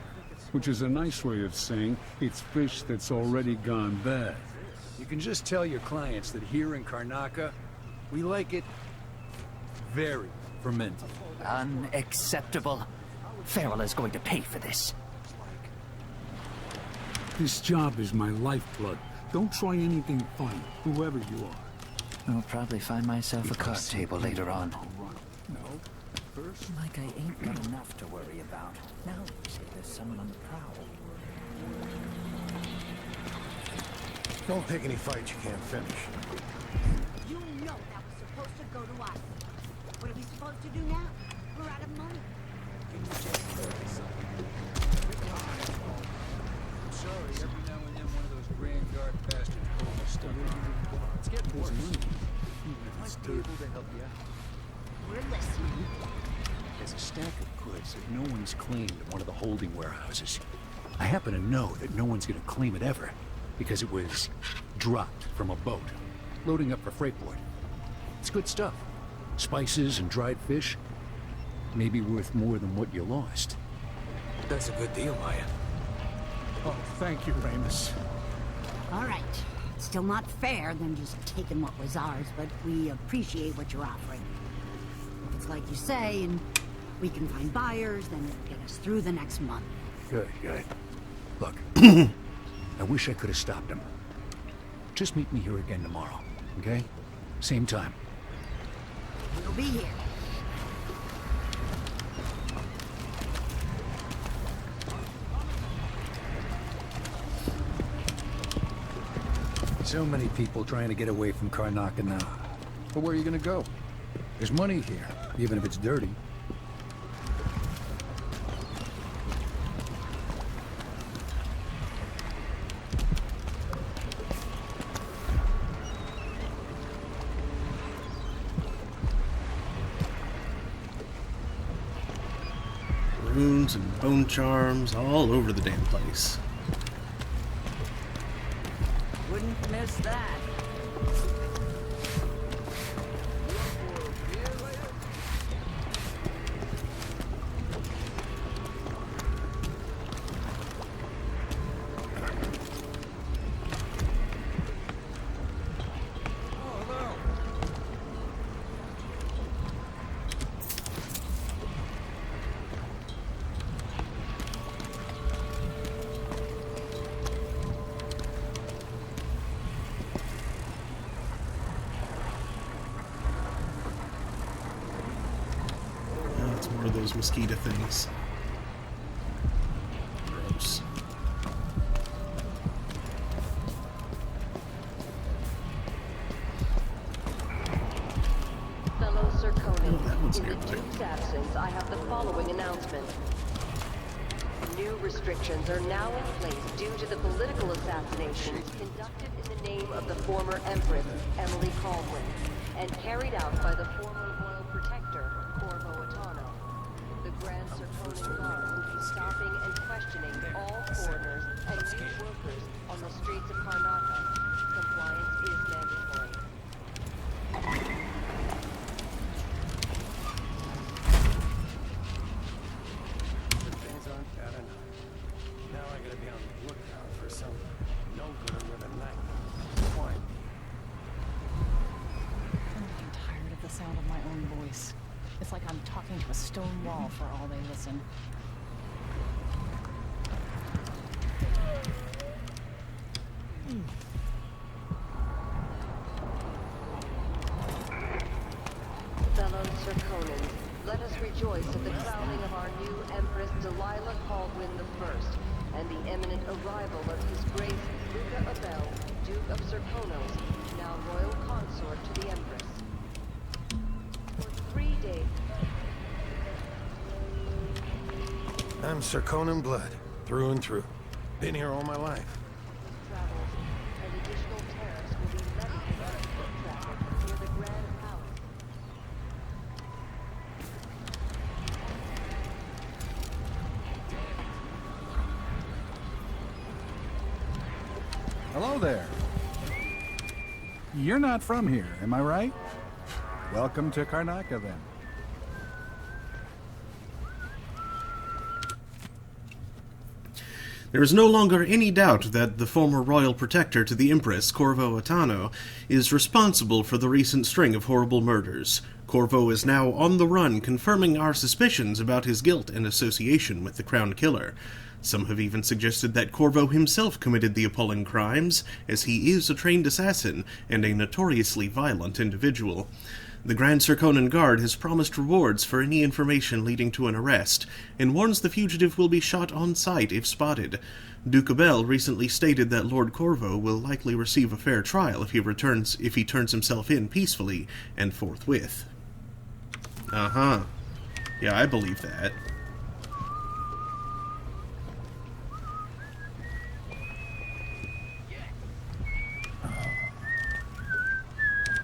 which is a nice way of saying it's fish that's already gone bad. You can just tell your clients that here in Karnaca, we like it very fermented. Unacceptable. Farrell is going to pay for this. This job is my lifeblood. Don't try anything funny, whoever you are. I'll probably find myself a card table later on. First, Like I ain't got enough to worry about. Now you say there's someone on the prowl. Don't pick any fights you can't finish. You know that was supposed to go to us. What are we supposed to do now? We're out of money. I'm sorry, every now and then one of those Grand Guard bastards pulls my stuff. It's getting worse. I might be able to help you out. We're listening. There's a stack of goods that no one's claimed at one of the holding warehouses. I happen to know that no one's gonna claim it ever, because it was dropped from a boat, loading up for freightport. It's good stuff. Spices and dried fish. Maybe worth more than what you lost. That's a good deal, Maya. Oh, thank you, Ramus. All right. Still not fair than just taking what was ours, but we appreciate what you're offering. If it's like you say, and we can find buyers, then it'll get us through the next month. Good, good. Look, I wish I could have stopped him. Just meet me here again tomorrow, okay? Same time. We'll be here. So many people trying to get away from Karnaca now. But where are you gonna go? There's money here, even if it's dirty. Runes and bone charms all over the damn place. Wouldn't miss that. More of those mosquito things. Gross. Fellow Serkonans, in the Duke's absence, I have the following announcement. New restrictions are now in place due to the political assassinations conducted in the name of the former Empress, Emily Caldwin, and carried out by the former Royal Protector, Corvo Atano. The Grand Serkonan Guard will be stopping and questioning all foreigners and new workers on the streets of Karnaca. Compliance is mandatory. The things aren't bad enough. Now I gotta be on the lookout for some no-gooder with a knife. Why? I'm getting tired of the sound of my own voice. It's like I'm talking to a stone wall for all they listen. Fellow Serkonans, let us rejoice at the crowning of our new Empress Delilah Caldwin I and the imminent arrival of His Grace Luca Abel, Duke of Serkonos, now Royal Consort to the Empress. For 3 days... I'm Serkonan blood, through and through. Been here all my life. Travels, and additional tariffs will be levied on foot traffic near the Grand Palace. Hello there. You're not from here, am I right? Welcome to Karnaca, then. There is no longer any doubt that the former royal protector to the Empress, Corvo Atano, is responsible for the recent string of horrible murders. Corvo is now on the run, confirming our suspicions about his guilt and association with the Crown Killer. Some have even suggested that Corvo himself committed the appalling crimes, as he is a trained assassin and a notoriously violent individual. The Grand Serkonan Guard has promised rewards for any information leading to an arrest, and warns the fugitive will be shot on sight if spotted. Duke Abel recently stated that Lord Corvo will likely receive a fair trial if he turns himself in peacefully and forthwith. Uh-huh. Yeah, I believe that.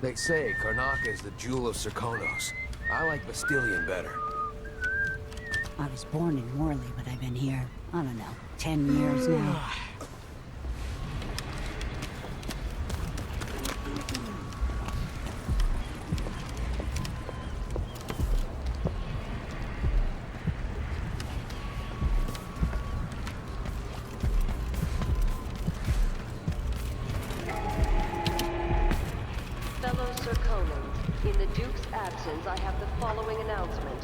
They say Karnaca is the jewel of Serkonos. I like Bastilian better. I was born in Morley, but I've been here, I don't know, 10 years now. Fellow Serkonans, in the Duke's absence, I have the following announcement.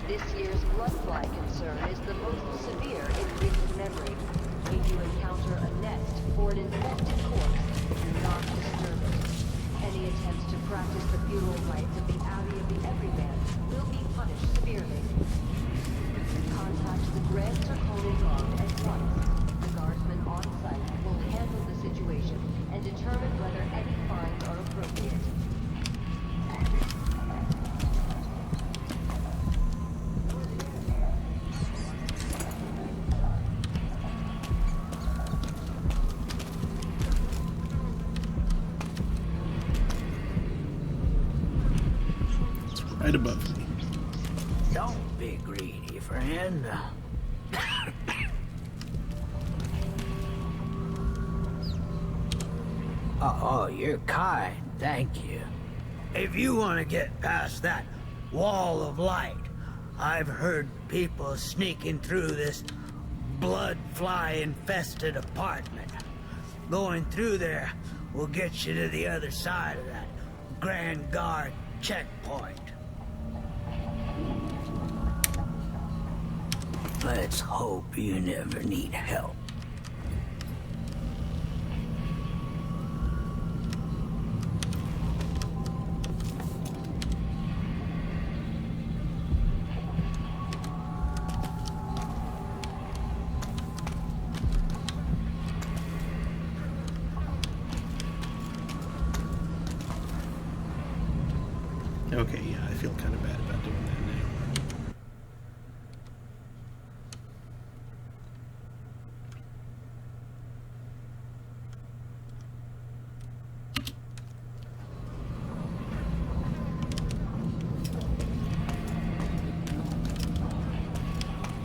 This year's bloodfly concern is the most severe in recent memory. If you encounter a nest or an infected corpse, do not disturb it. Any attempts to practice the funeral rites of the Abbey of the Everyman will be punished severely. Contact the Grand Serkonan Guard at once. The guardsmen on site will handle the situation right above me. Don't be greedy, friend. Oh, you're kind. Thank you. If you want to get past that wall of light, I've heard people sneaking through this blood-fly-infested apartment. Going through there will get you to the other side of that Grand Guard checkpoint. Let's hope you never need help. Okay, yeah, I feel kind of bad about doing that now.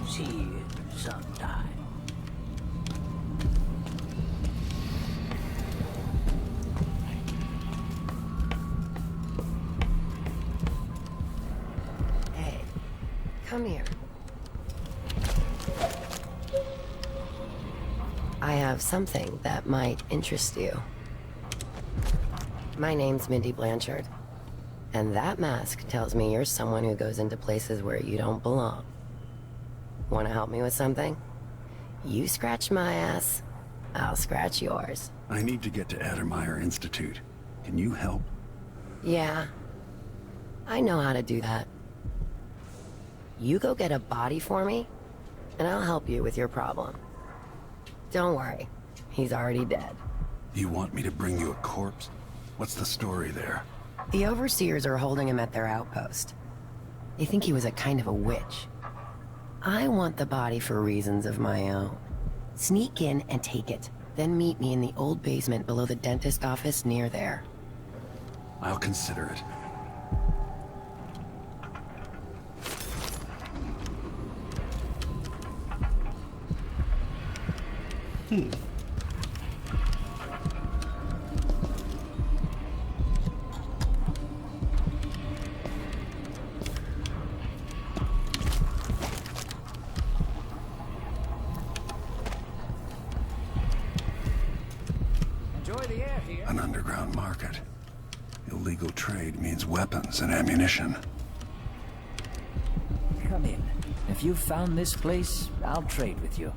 See you sometime. Hey, come here. I have something that might interest you. My name's Mindy Blanchard, and that mask tells me you're someone who goes into places where you don't belong. Want to help me with something? You scratch my ass, I'll scratch yours. I need to get to Addermeyer Institute. Can you help? Yeah, I know how to do that. You go get a body for me, and I'll help you with your problem. Don't worry, he's already dead. You want me to bring you a corpse? What's the story there? The overseers are holding him at their outpost. They think he was a kind of a witch. I want the body for reasons of my own. Sneak in and take it, then meet me in the old basement below the dentist office near there. I'll consider it. Enjoy the air here. An underground market. Illegal trade means weapons and ammunition. Come in. If you've found this place, I'll trade with you.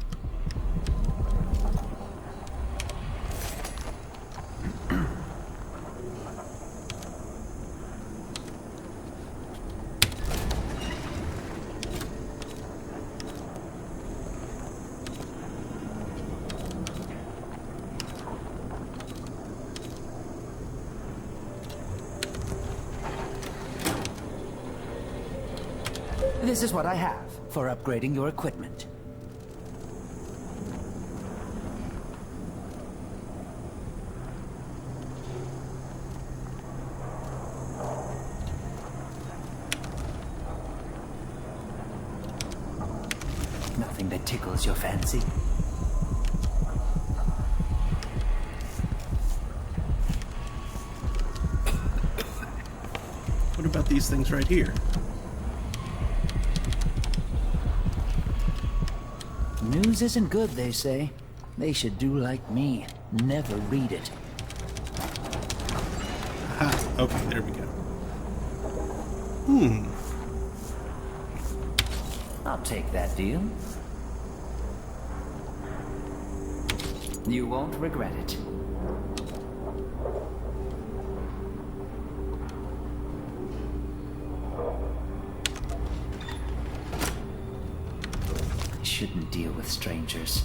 This is what I have for upgrading your equipment. Nothing that tickles your fancy. What about these things right here? News isn't good, they say. They should do like me. Never read it. Aha, okay, there we go. I'll take that deal. You won't regret it. I shouldn't deal with strangers.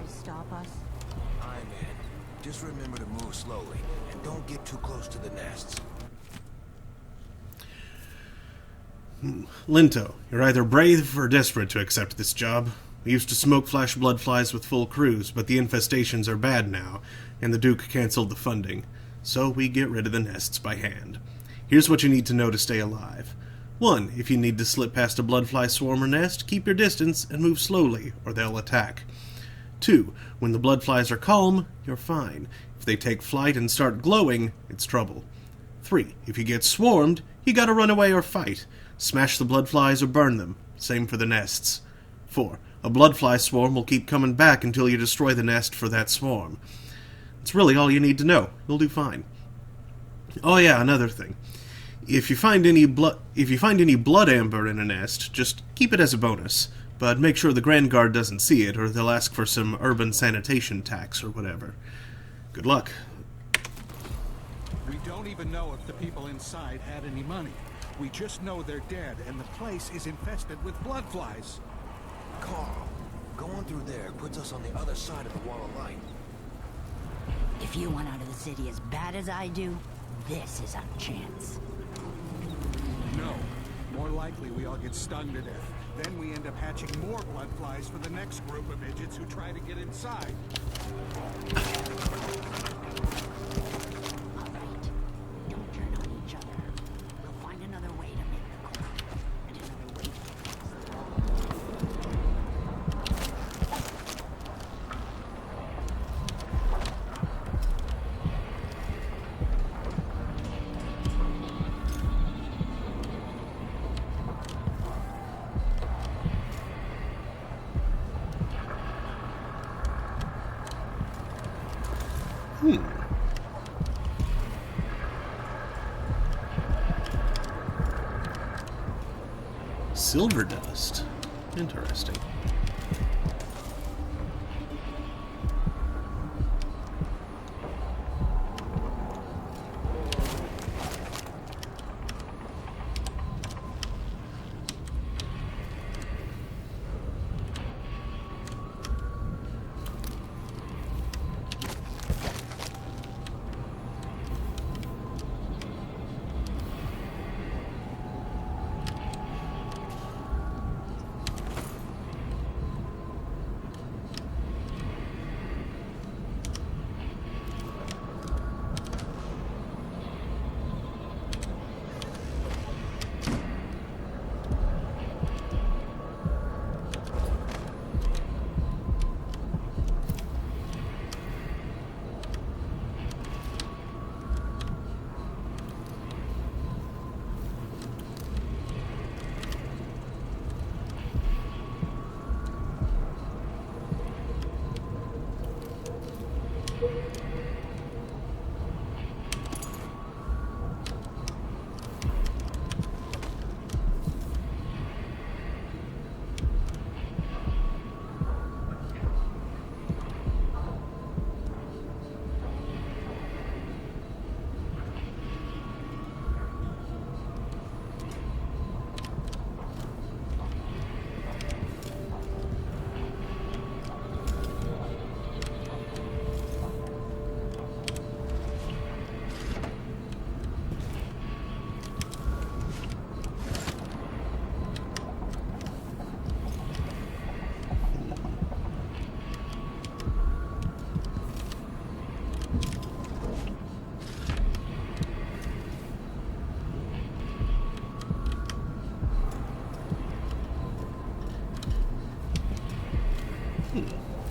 to stop us? Aye, man. Just remember to move slowly, and don't get too close to the nests. Linto, you're either brave or desperate to accept this job. We used to smoke flash bloodflies with full crews, but the infestations are bad now, and the Duke canceled the funding. So we get rid of the nests by hand. Here's what you need to know to stay alive. 1. If you need to slip past a bloodfly swarm or nest, keep your distance and move slowly, or they'll attack. 2. When the bloodflies are calm, you're fine. If they take flight and start glowing, it's trouble. 3. If you get swarmed, you gotta run away or fight. Smash the bloodflies or burn them. Same for the nests. 4. A bloodfly swarm will keep coming back until you destroy the nest for that swarm. It's really all you need to know. You'll do fine. Oh yeah, another thing. If you find any blood amber in a nest, just keep it as a bonus. But make sure the Grand Guard doesn't see it, or they'll ask for some urban sanitation tax or whatever. Good luck. We don't even know if the people inside had any money. We just know they're dead, and the place is infested with bloodflies. Carl, going through there puts us on the other side of the wall of light. If you want out of the city as bad as I do, this is our chance. No. More likely we all get stung to death. Then we end up hatching more bloodflies for the next group of idiots who try to get inside. Silver dust. Interesting.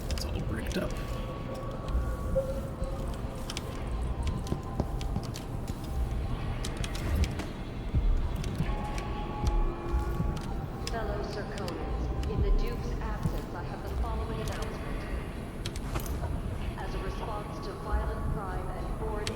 It's all bricked up. Fellow Circonans, in the Duke's absence, I have the following announcement. As a response to violent crime and foreign...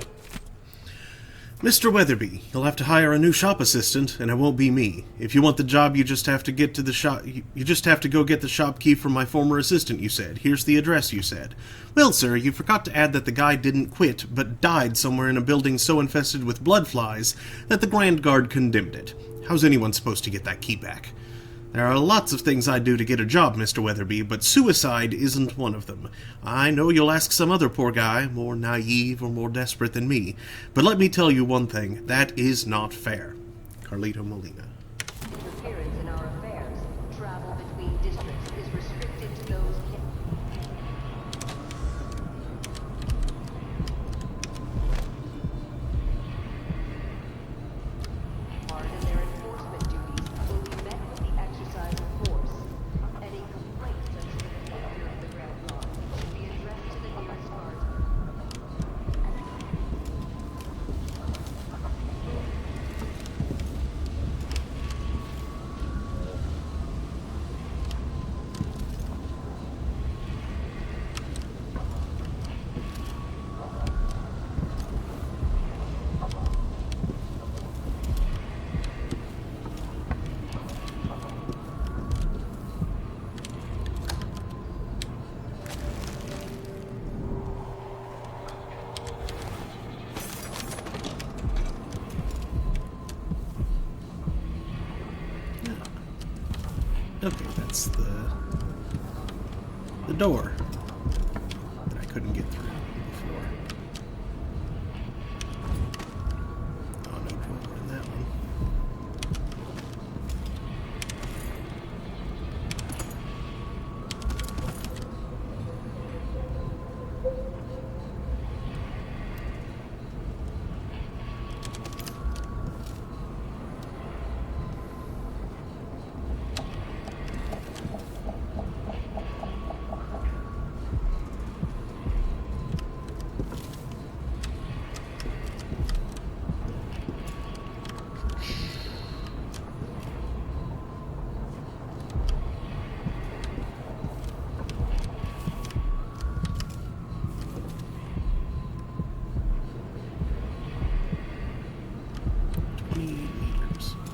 Mr. Weatherby, you'll have to hire a new shop assistant, and it won't be me. If you want the job, you just have to get to the shop. You just have to go get the shop key from my former assistant, you said. Here's the address, you said. Well, sir, you forgot to add that the guy didn't quit, but died somewhere in a building so infested with bloodflies that the Grand Guard condemned it. How's anyone supposed to get that key back? There are lots of things I'd do to get a job, Mr. Weatherby, but suicide isn't one of them. I know you'll ask some other poor guy, more naive or more desperate than me, but let me tell you one thing, that is not fair. Carlito Molina. Interference in our affairs. Travel between districts is restricted to those in their enforcement duties will be met with the exercise of force. Any complaints as to the behavior of the Grand Guard should be addressed to the nearest guard. Okay, that's the door that I couldn't get through before. Oh, no door in that one.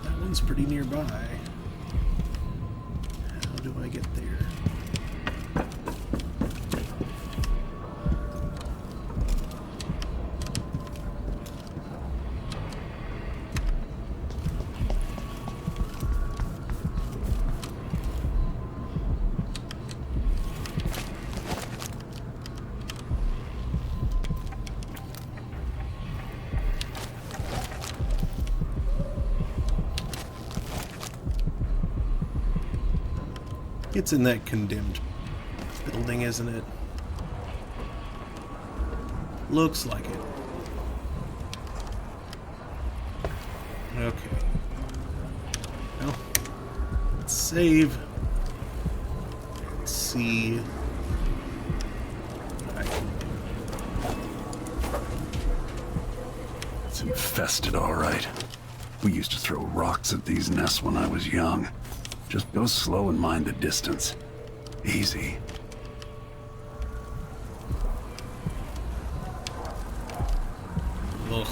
That one's pretty nearby. How do I get there? It's in that condemned building, isn't it? Looks like it. Okay. Well, let's save. Let's see what I can do. It's infested, all right. We used to throw rocks at these nests when I was young. Just go slow and mind the distance. Easy. Ugh.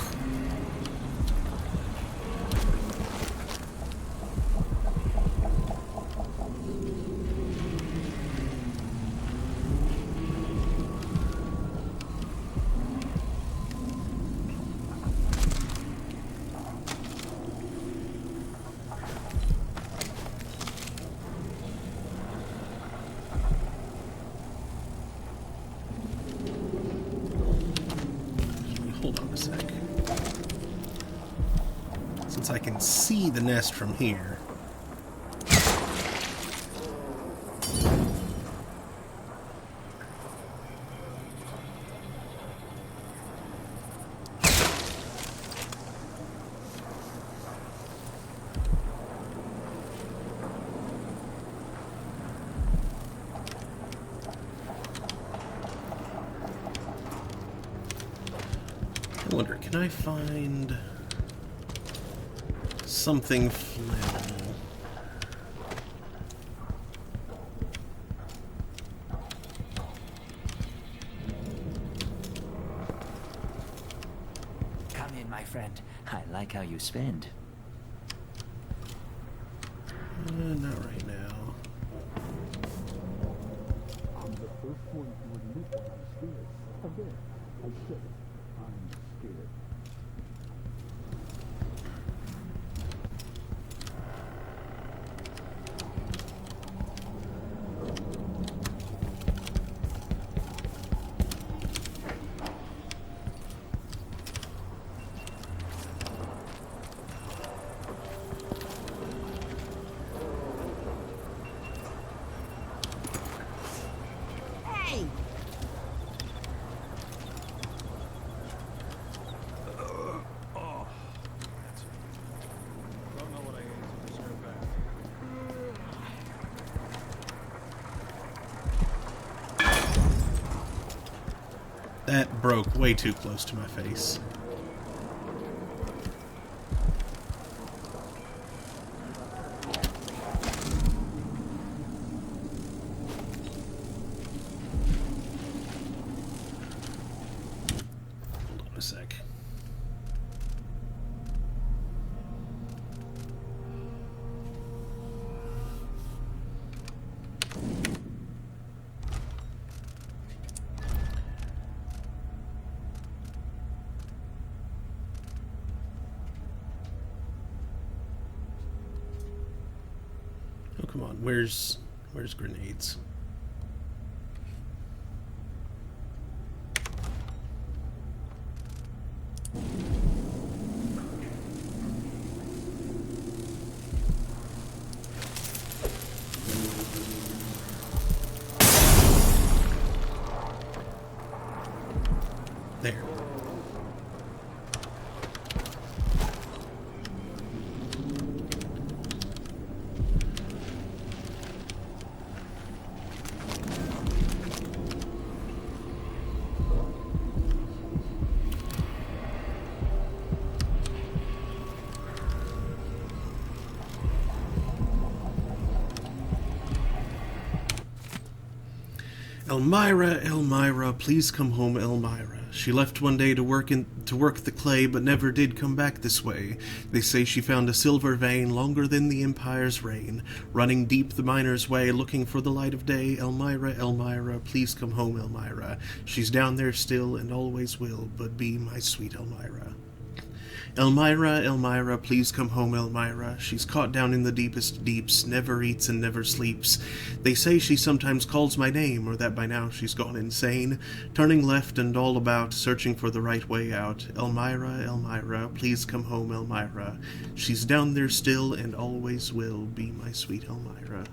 Hold on a sec. Since I can see the nest from here. I wonder, can I find something flammable? Come in, my friend. I like how you spend. Not right now. I'm the first one to admit when I'm scared. Again, I said it. I'm scared. That broke way too close to my face. Hold on a sec. Oh, come on. Where's grenades? There. Elmira, please come home, Elmira. She left one day to work the clay, but never did come back this way. They say she found a silver vein longer than the Empire's reign, running deep the miner's way, looking for the light of day. Elmira, please come home, Elmira. She's down there still and always will, but be my sweet Elmira. Elmira, please come home, Elmira. She's caught down in the deepest deeps, never eats and never sleeps. They say she sometimes calls my name, or that by now she's gone insane, turning left and all about, searching for the right way out. Elmira, please come home, Elmira. She's down there still and always will, be my sweet Elmira.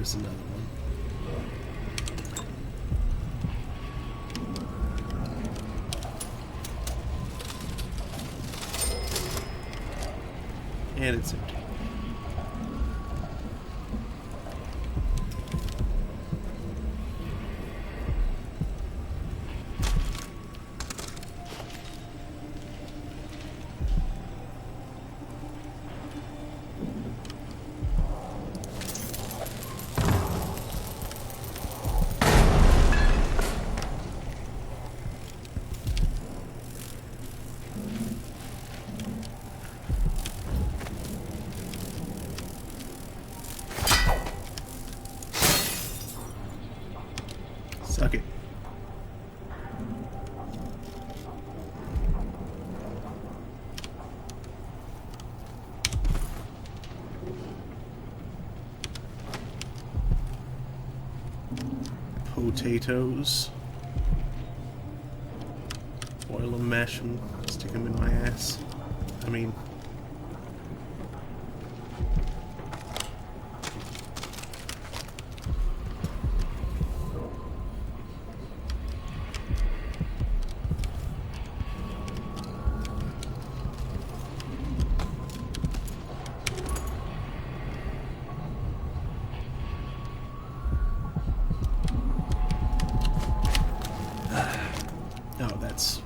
There's another one. And it's empty. Suck it. Potatoes. Boil them, mash them, stick them in my ass. I mean... Oh, that's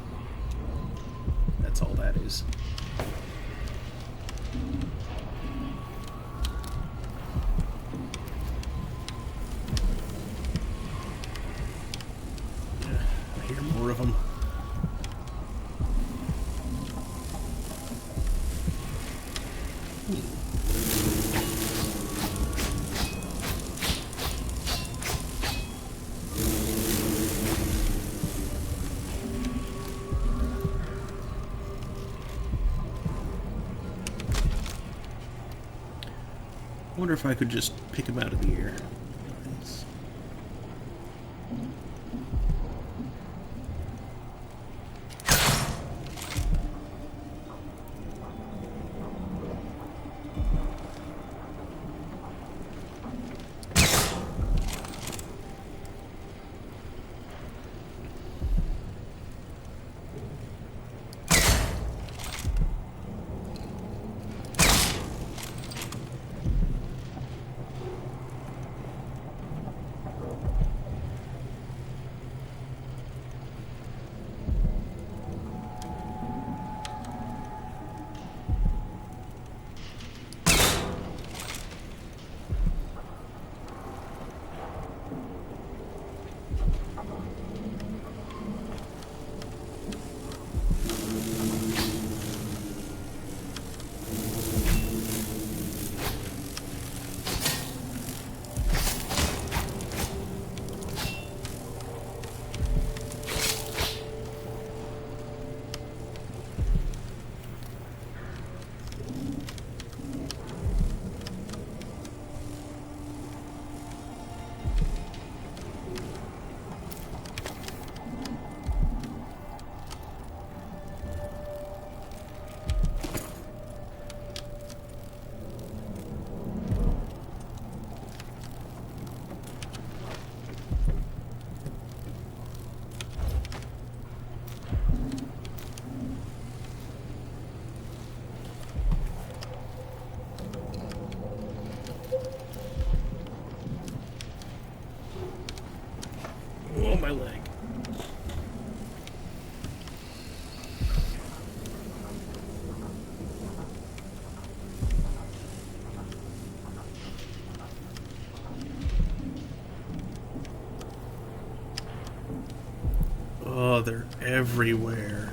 all that is. I hear more of them. I wonder if I could just pick him out of the air. Thanks. my leg. Oh, they're everywhere.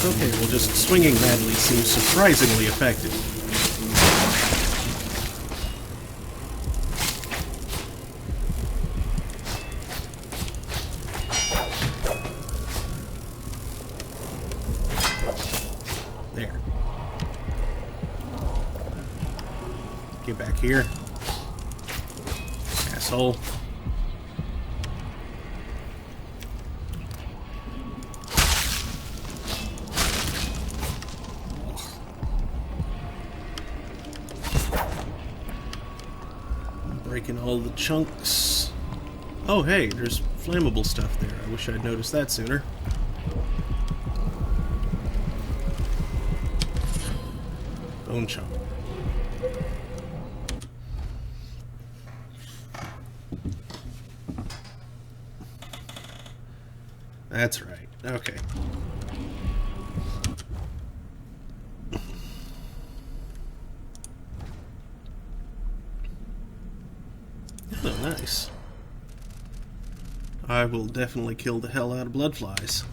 Okay, well, just swinging madly seems surprisingly effective. There. Get back here. Asshole. Breaking all the chunks. Oh, hey, there's flammable stuff there. I wish I'd noticed that sooner. Bone chunk. That's right. Okay. Oh, nice. I will definitely kill the hell out of bloodflies.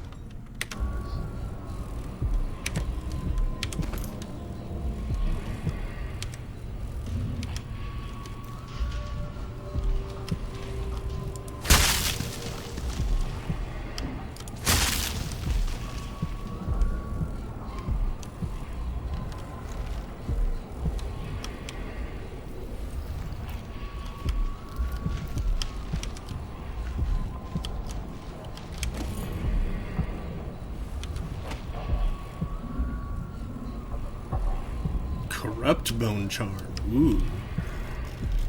Corrupt bone charm. Ooh.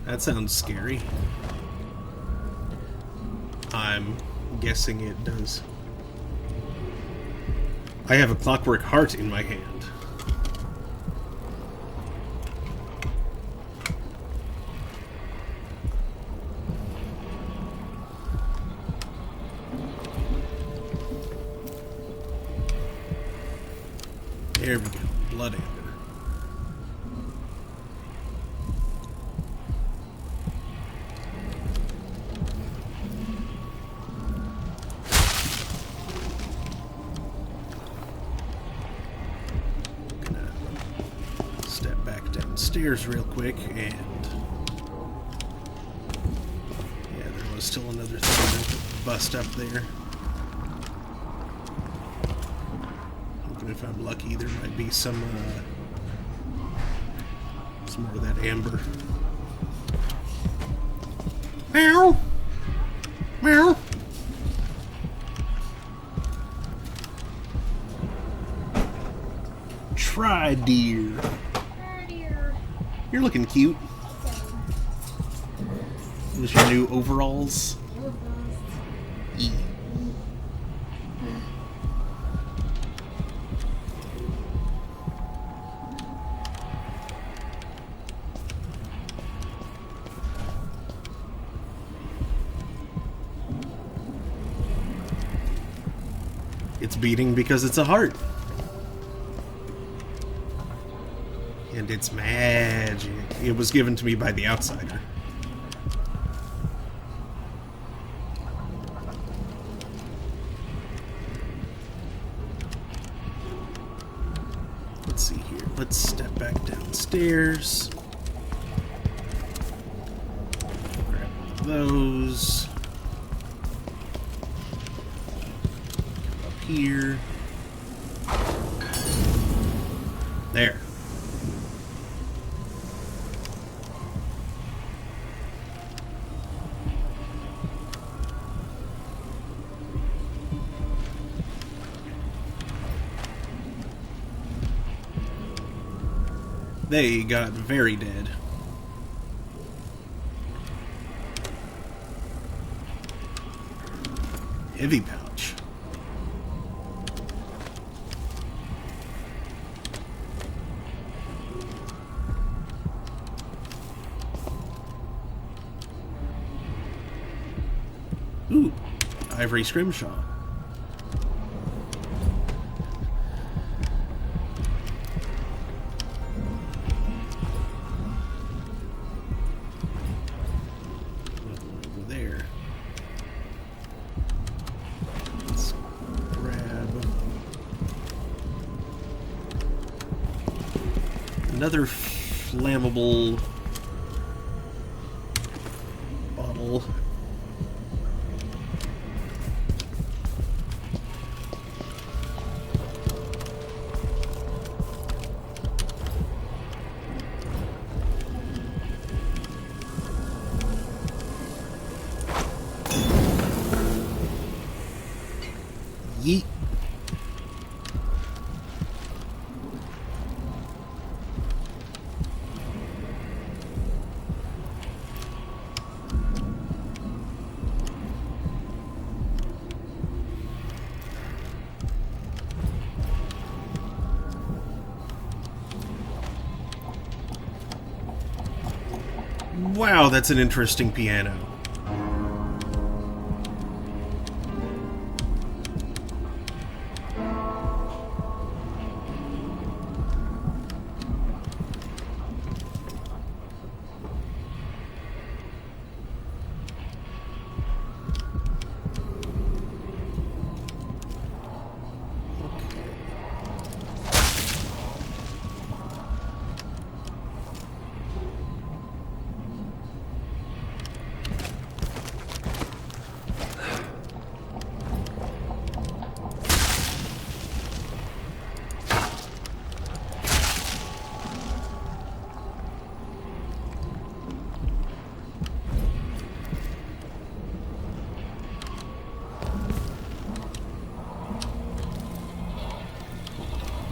That sounds scary. I'm guessing it does. I have a clockwork heart in my hand. There we go. Blood amber. Stairs real quick, and yeah, there was still another thing to bust up there. Hoping if I'm lucky, there might be some more of that amber. Meow, meow. Try deer. You're looking cute. Those your new overalls? It's beating because it's a heart. And it's magic. It was given to me by the outsider. Let's see here. Let's step back downstairs. Grab one of those. Up here. There. They got very dead. Heavy pouch. Ooh, ivory scrimshaw. Another flammable bottle. Yeet. Wow, that's an interesting piano.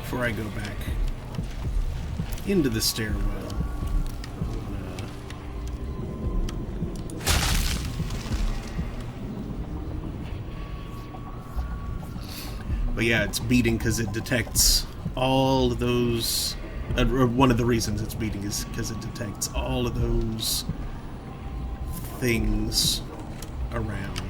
Before I go back into the stairwell, but yeah, it's beating because it detects all of those. One of the reasons it's beating is because it detects all of those things around.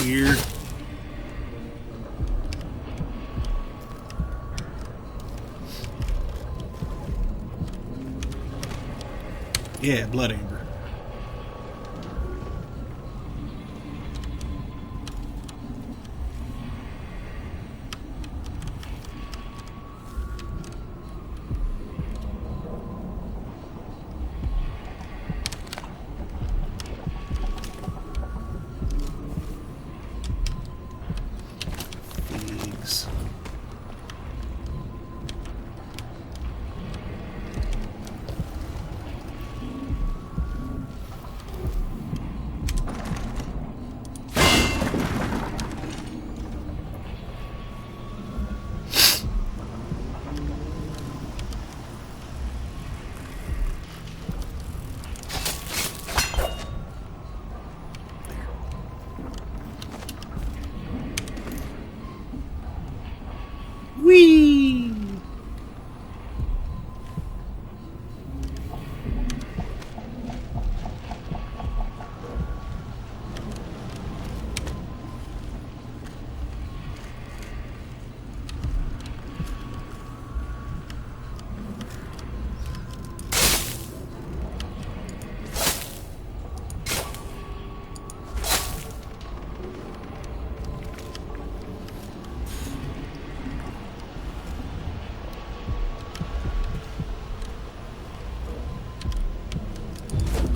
Here. Yeah, blood amber.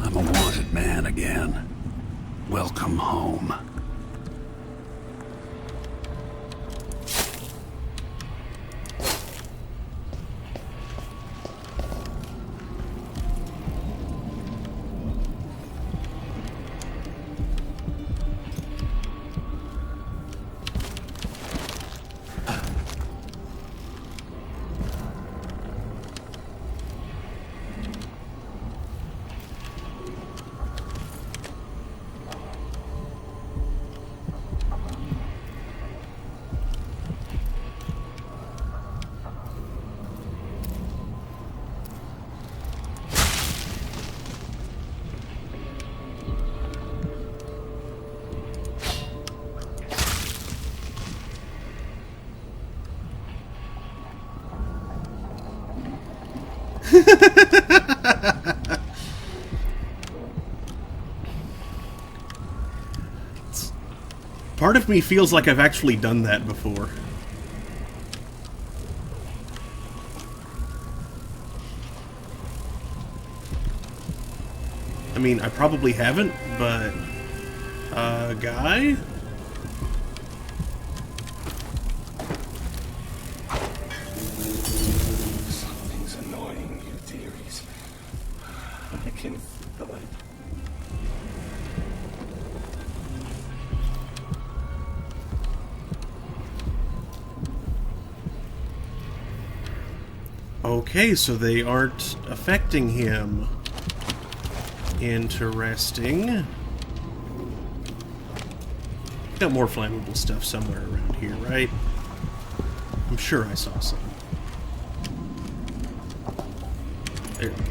I'm a wanted man again. Welcome home. Part of me feels like I've actually done that before. I mean, I probably haven't, but... guy? Something's annoying you, dearies. I can feel it. Okay, so they aren't affecting him. Interesting. Got more flammable stuff somewhere around here, right? I'm sure I saw some. There we go.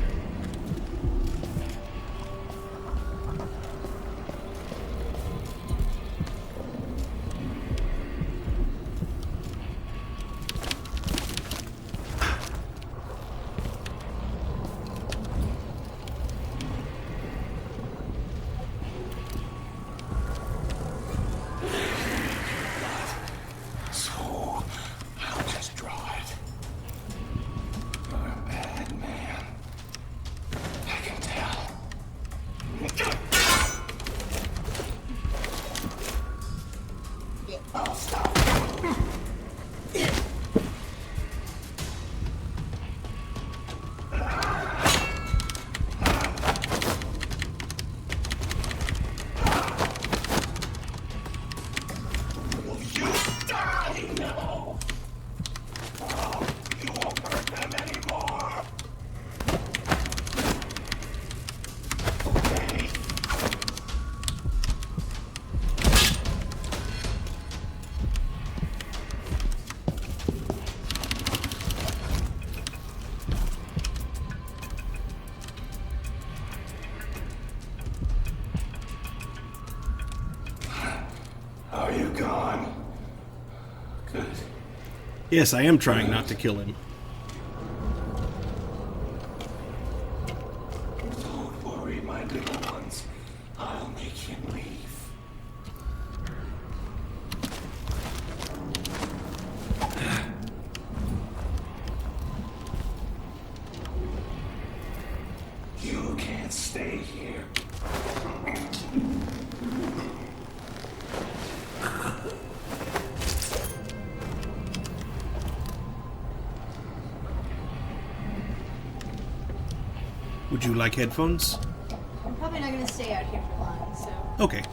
Are you gone? Good. Yes, I am trying not to kill him. Don't worry, my little ones. I'll make him leave. You can't stay here. Would you like headphones? I'm probably not gonna stay out here for long, so... Okay.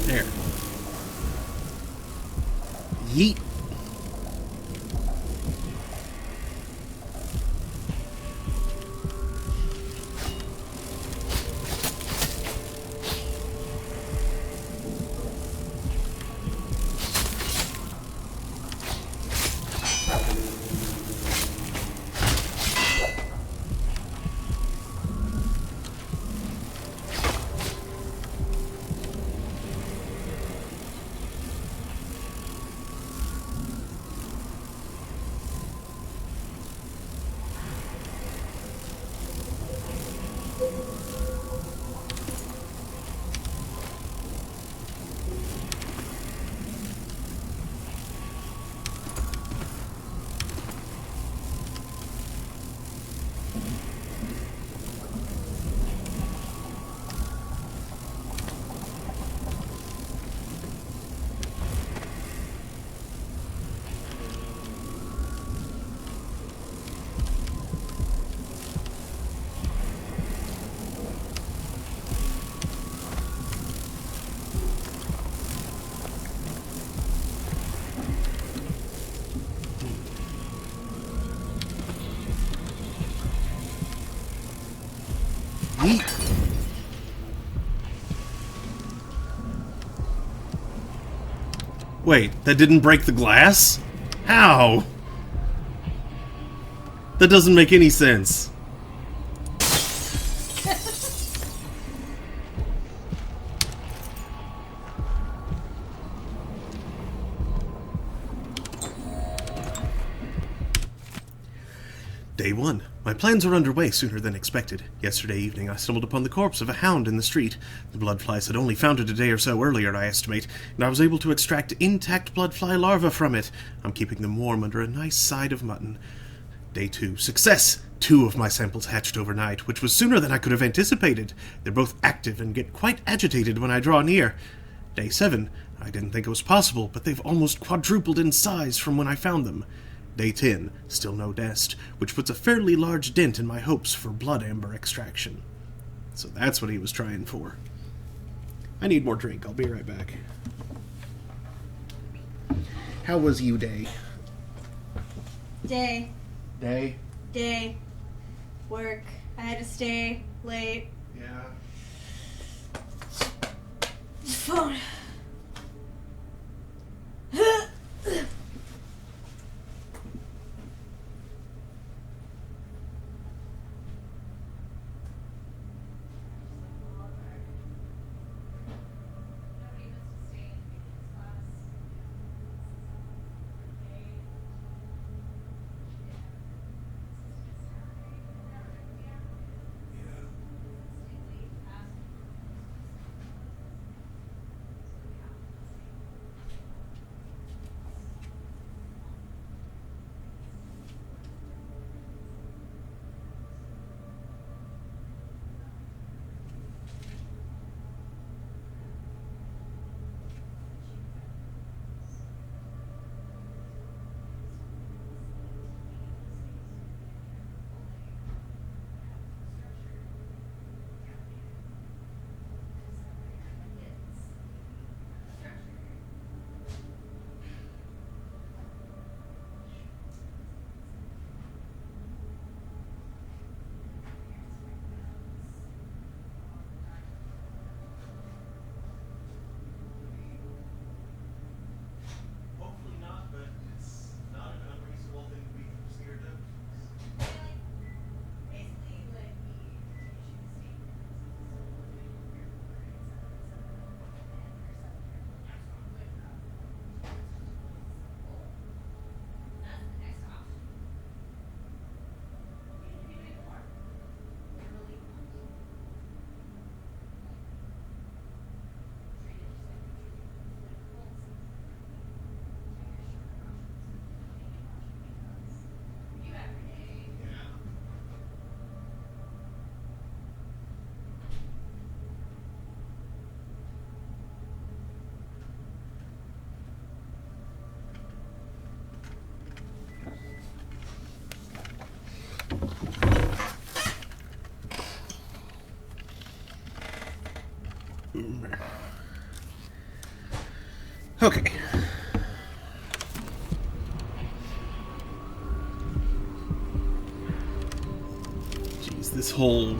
There. Yeet. Yeet. Wait, that didn't break the glass? How? That doesn't make any sense. Day 1. My plans are underway sooner than expected. Yesterday evening I stumbled upon the corpse of a hound in the street. The bloodflies had only found it a day or so earlier, I estimate, and I was able to extract intact bloodfly larvae from it. I'm keeping them warm under a nice side of mutton. Day 2. Success! 2 of my samples hatched overnight, which was sooner than I could have anticipated. They're both active and get quite agitated when I draw near. Day 7. I didn't think it was possible, but they've almost quadrupled in size from when I found them. Day 10, still no nest, which puts a fairly large dent in my hopes for blood amber extraction. So that's what he was trying for. I need more drink. I'll be right back. How was you, Day? Day. Day? Day. Work. I had to stay late. Yeah. Phone. Okay. Jeez, this whole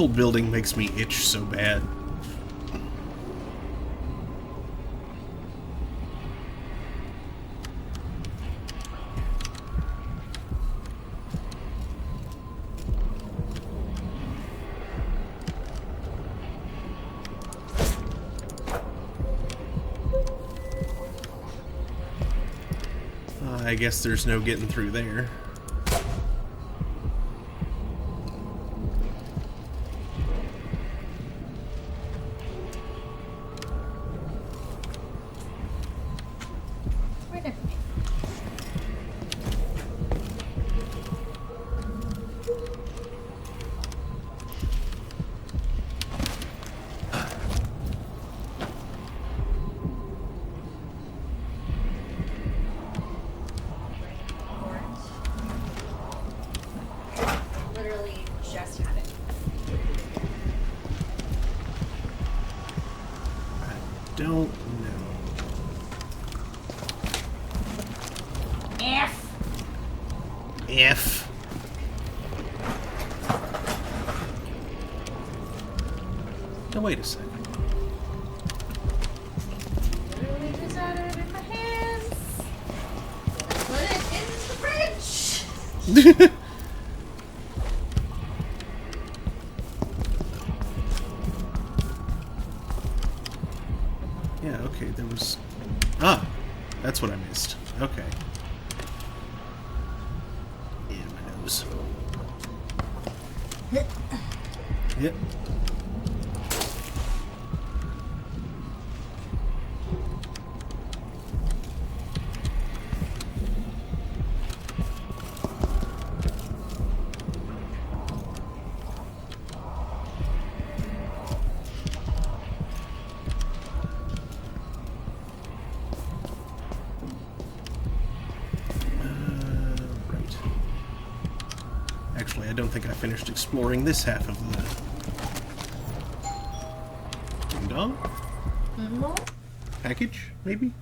building makes me itch so bad. I guess there's no getting through there. Right there. Literally just had it. Don't know. F. F. So wait a second. Literally just had it in my hands. Put it in the fridge. Yeah, okay, there was... Ah! That's what I missed. Okay. Yeah, my nose. Yep. Actually, I don't think I finished exploring this half of the... Ding dong? Package, maybe?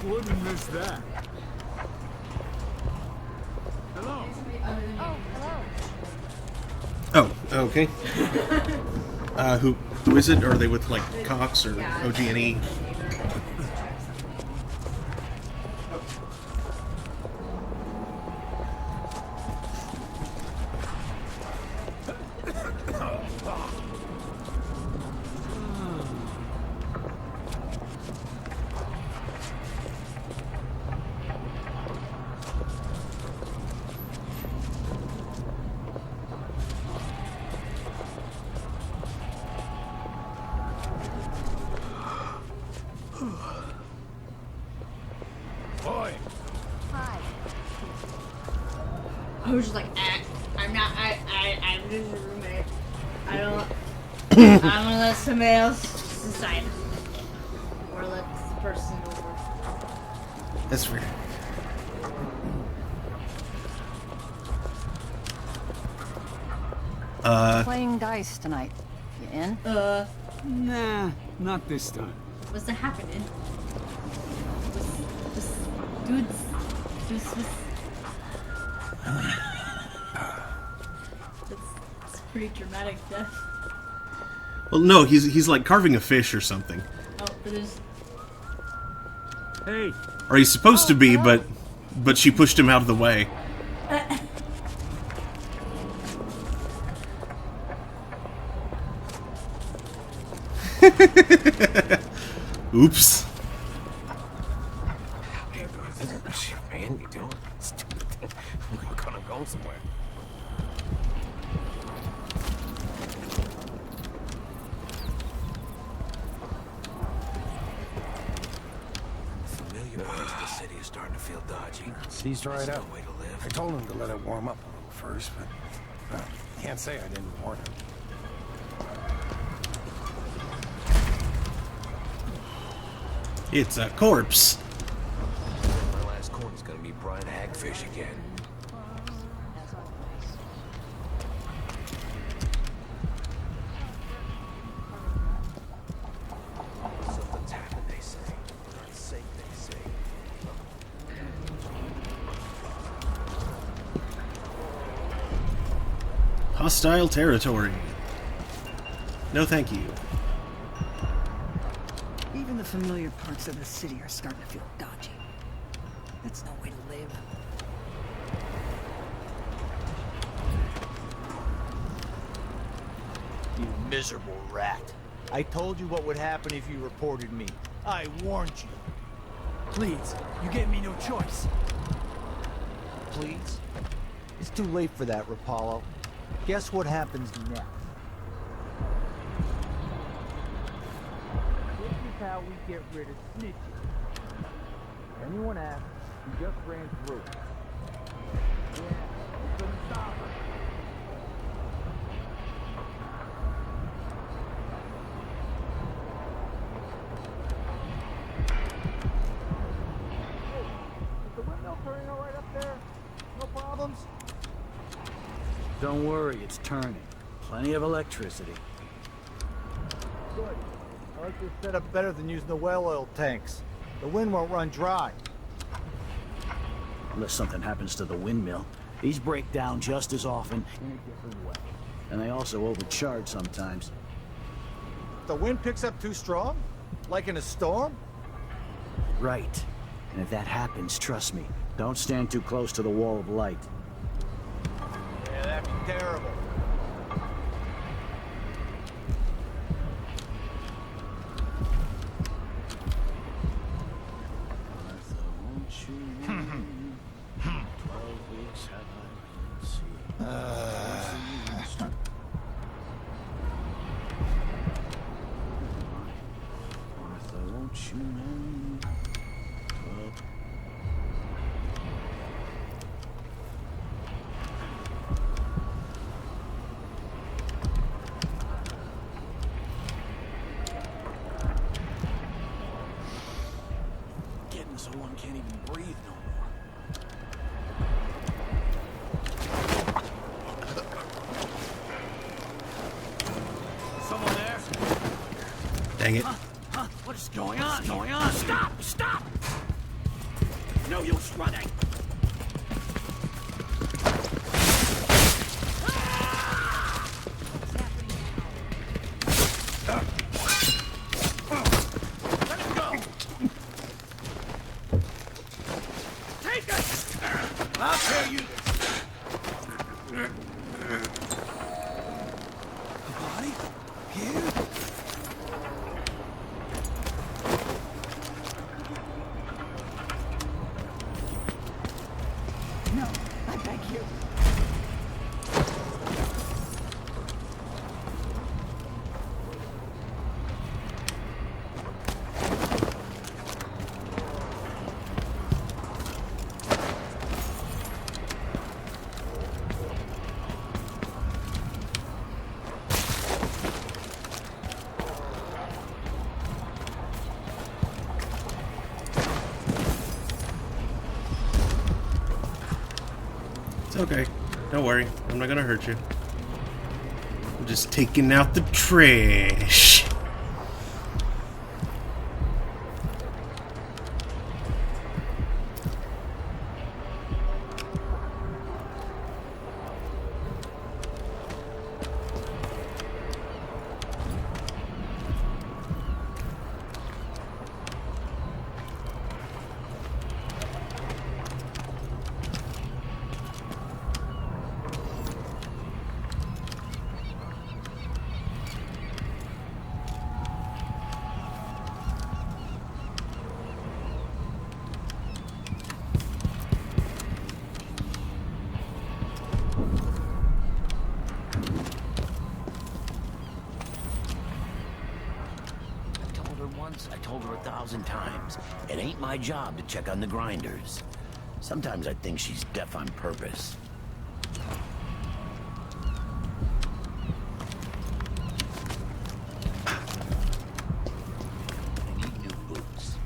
Wouldn't miss that. Hello. Oh, okay. Who is it? Are they with, like, Cox or OG&E? Boy. Hi. I was just like, I'm just a roommate. I don't want to let somebody else decide. Or let the person over. That's fair. Playing dice tonight. You in? Nah, not this time. What's that happening? Dude's it's pretty dramatic death. Well, no, he's like carving a fish or something. Oh, it is. Hey. Or he's supposed to be, but she pushed him out of the way. Oops. Man, you doing? Stupid thing. We're gonna go somewhere. Familiar parts of the city are starting to feel dodgy. He's dried out. No way to live. I told him to let it warm up a little first, but can't say I didn't warn him. It's a corpse. My last coin's gonna be Brian Hagfish again. Something's happened, they say. Not safe, they say. Hostile territory. No, thank you. Even the familiar parts of the city are starting to feel dodgy. That's no way to live. You miserable rat. I told you what would happen if you reported me. I warned you. Please, you gave me no choice. Please? It's too late for that, Rapallo. Guess what happens next? This is how we get rid of snitches. If anyone asks, you just ran through it. Yeah, couldn't stop her. Is the windmill turning right up there? Don't worry, it's turning. Plenty of electricity. Good. I like this setup better than using the well oil tanks. The wind won't run dry. Unless something happens to the windmill. These break down just as often in a different way. And they also overcharge sometimes. The wind picks up too strong? Like in a storm? Right. And if that happens, trust me, don't stand too close to the wall of light. Yeah, that'd be terrible. Getting so one can't even breathe no more. Someone there? Dang it. Huh? What is going on? What's going on? Stop! Stop! No use running! Let him go! Take it! I'll tear you a body? Here? No, I beg you. It's okay. Don't worry. I'm not gonna hurt you. I'm just taking out the trash. I told her 1,000 times. It ain't my job to check on the grinders. Sometimes I think she's deaf on purpose. I need new boots.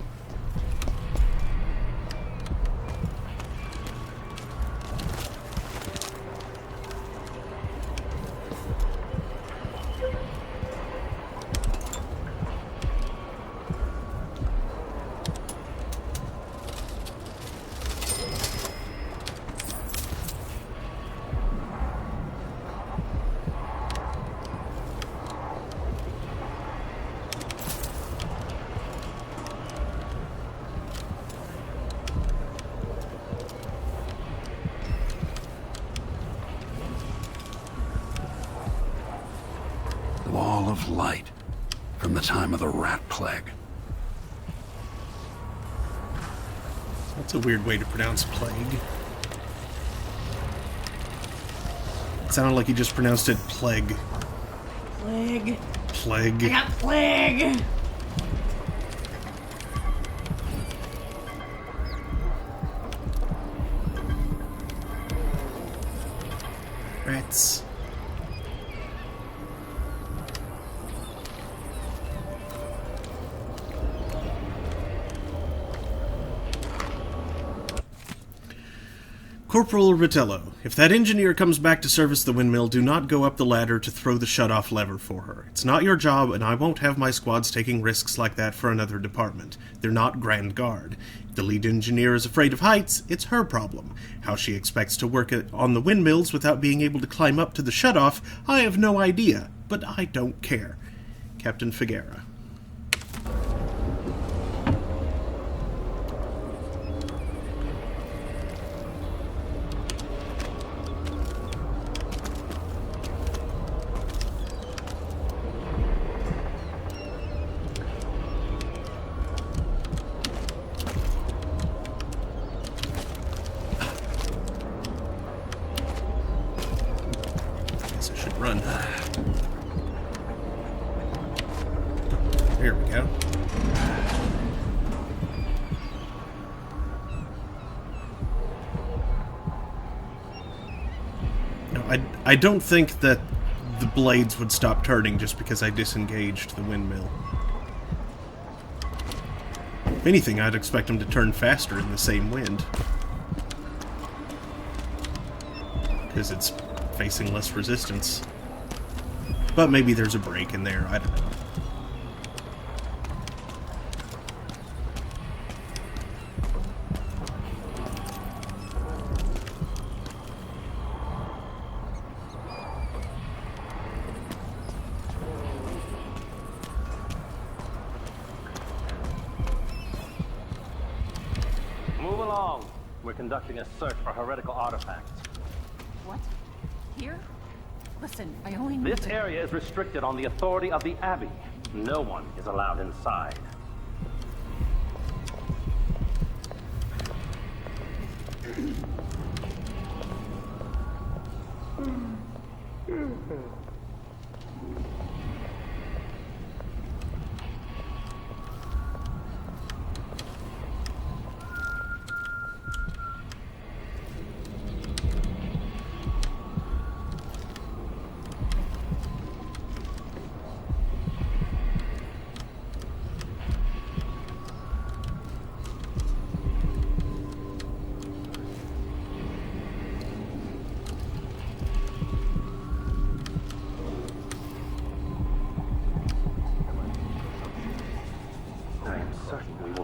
Wall of light from the time of the rat plague. That's a weird way to pronounce plague. It sounded like you just pronounced it plague. Plague. Plague. I got plague. Rats. Corporal Vitello, if that engineer comes back to service the windmill, do not go up the ladder to throw the shut-off lever for her. It's not your job, and I won't have my squads taking risks like that for another department. They're not Grand Guard. If the lead engineer is afraid of heights, it's her problem. How she expects to work on the windmills without being able to climb up to the shut-off, I have no idea, but I don't care. Captain Figuera. Run. Here we go. No, I don't think that the blades would stop turning just because I disengaged the windmill. If anything, I'd expect them to turn faster in the same wind. Because it's facing less resistance. But maybe there's a break in there, I don't know. Move along. We're conducting a search for heretical artifacts. What? Here? Listen, I only need This area is restricted on the authority of the Abbey. No one is allowed inside.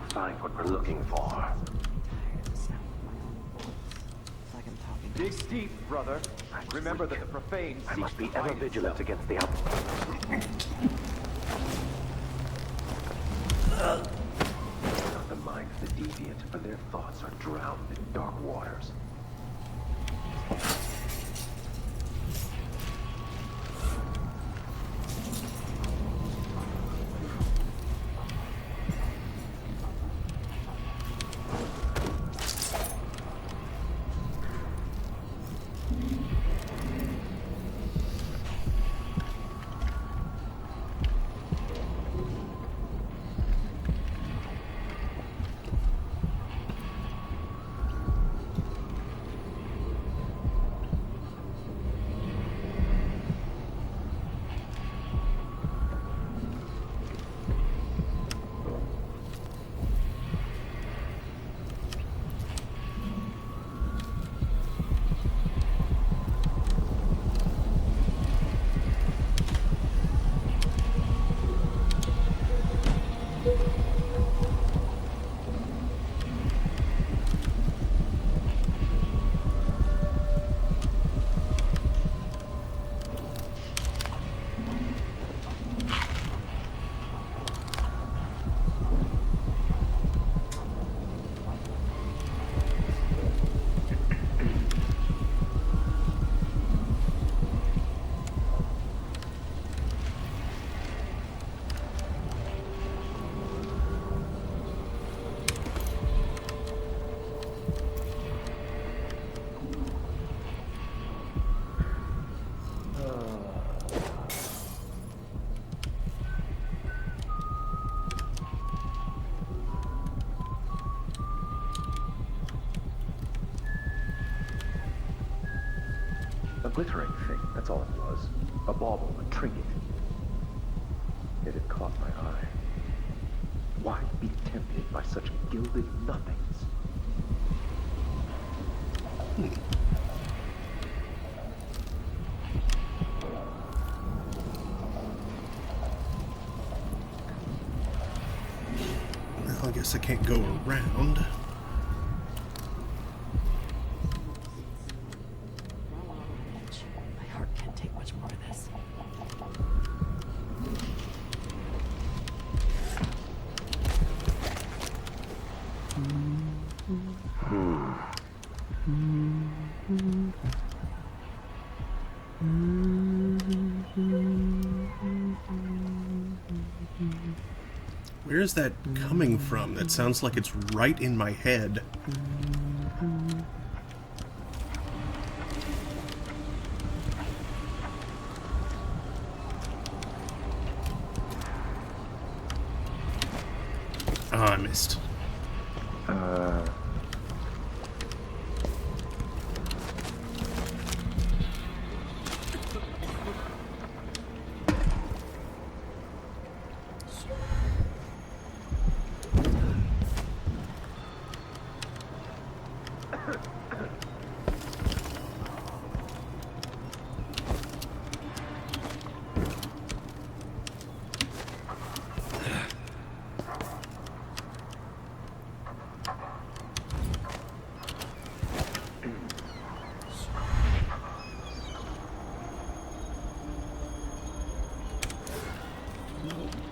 Find what we're looking for. Dig deep, brother. Remember that the profane I must be ever vigilant against the the minds of the deviant, but their thoughts are drowned in dark waters. A glittering thing, that's all it was. A bauble, a trinket. It had caught my eye. Why be tempted by such gilded nothings? Well, I guess I can't go around. My heart can't take much more of this. Where is that coming from? That sounds like it's right in my head. Oh, I missed.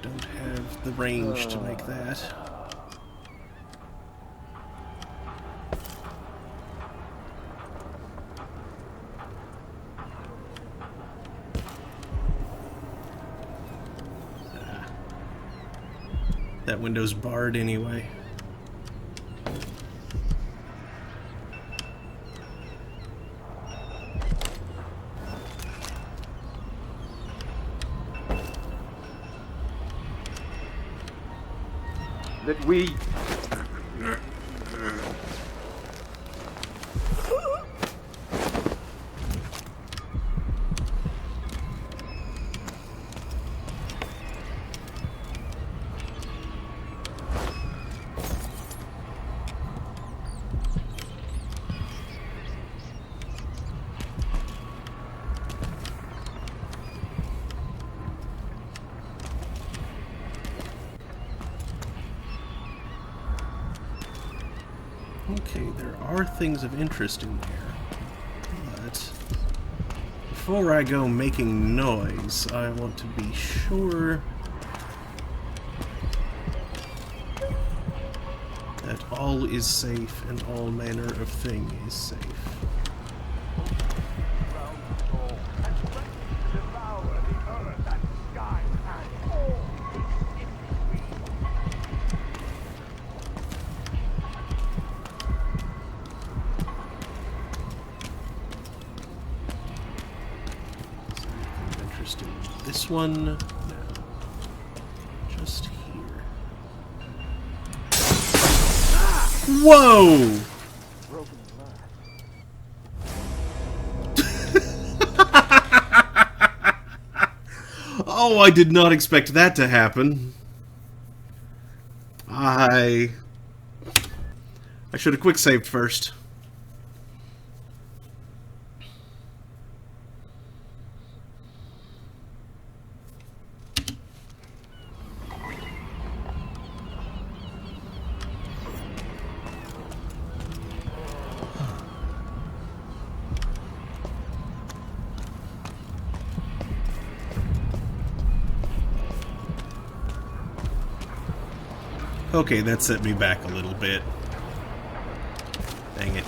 Don't have the range to make that. That window's barred anyway. That we... Okay, there are things of interest in there, but before I go making noise, I want to be sure that all is safe and all manner of thing is safe. This one, no. Just here. Whoa! Oh, I did not expect that to happen. I should have quick saved first. Okay, that set me back a little bit. Dang it.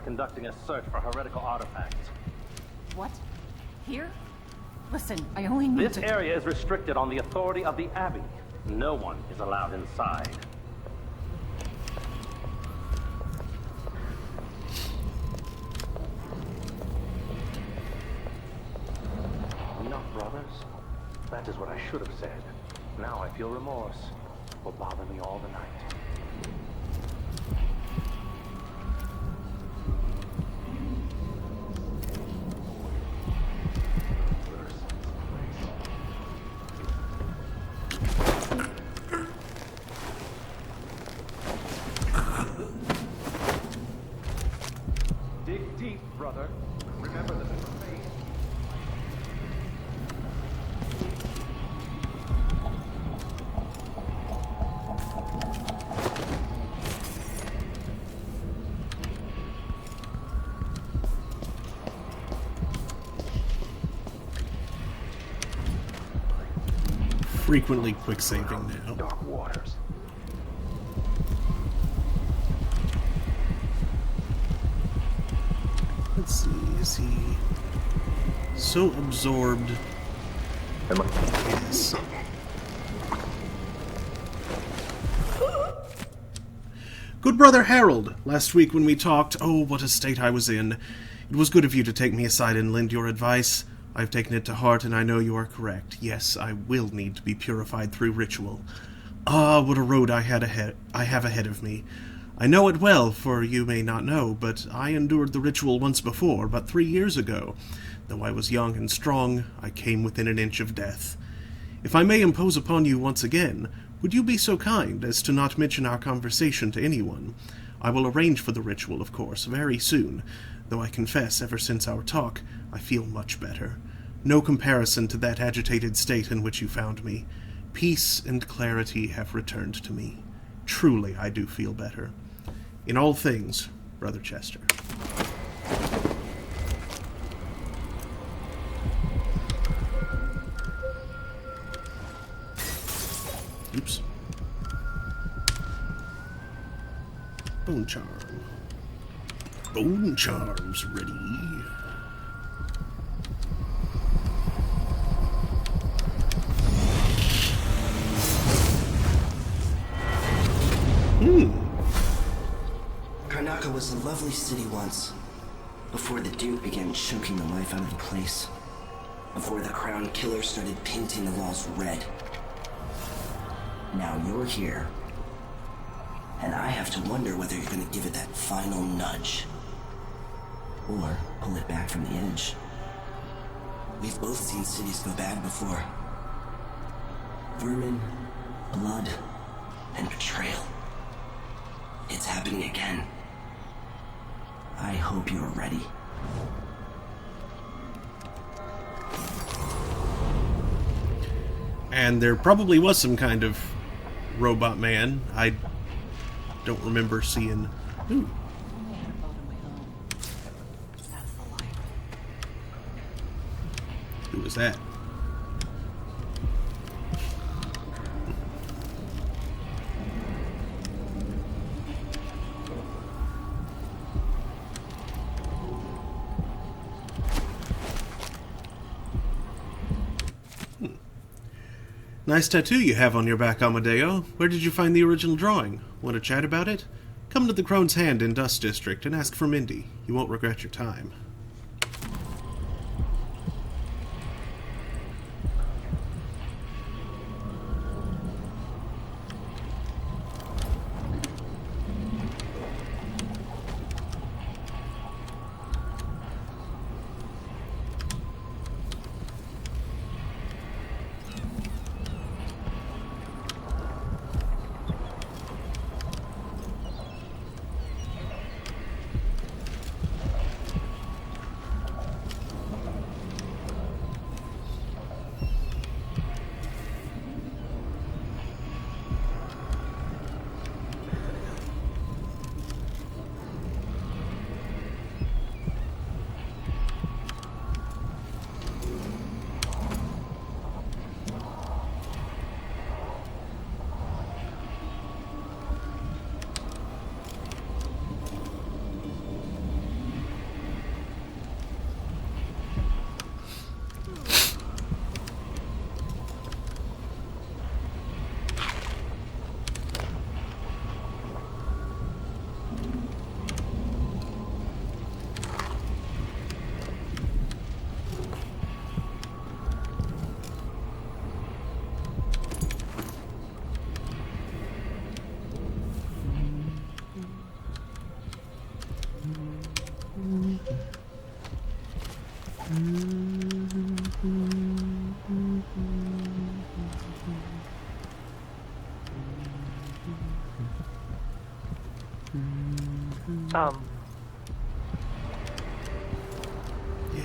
conducting a search for heretical artifacts. What? Here? Listen, I only need This area is restricted on the authority of the Abbey. No one is allowed inside. Enough, brothers. That is what I should have said. Now I feel remorse. Will bother me all the night. Dig deep, brother. Remember that the faith. Frequently quick saving now. Dark waters. Let's see, is he so absorbed? Yes. Good brother Harold, last week when we talked, oh, what a state I was in. It was good of you to take me aside and lend your advice. I've taken it to heart, and I know you are correct. Yes, I will need to be purified through ritual. Ah, what a road I have ahead of me. I know it well, for you may not know, but I endured the ritual once before, but 3 years ago. Though I was young and strong, I came within an inch of death. If I may impose upon you once again, would you be so kind as to not mention our conversation to anyone? I will arrange for the ritual, of course, very soon, though I confess, ever since our talk, I feel much better. No comparison to that agitated state in which you found me. Peace and clarity have returned to me. Truly, I do feel better. In all things, Brother Chester. Oops. Bone charm. Bone charms ready. Karnaca was a lovely city once, before the Duke began choking the life out of the place. Before the Crown Killer started painting the walls red. Now you're here, and I have to wonder whether you're going to give it that final nudge, or pull it back from the edge. We've both seen cities go bad before. Vermin, blood, and betrayal. It's happening again. I hope you're ready. And there probably was some kind of robot man. I don't remember seeing... Ooh. Who was that? Nice tattoo you have on your back, Amadeo. Where did you find the original drawing? Want to chat about it? Come to the Crone's Hand in Dust District and ask for Mindy. You won't regret your time.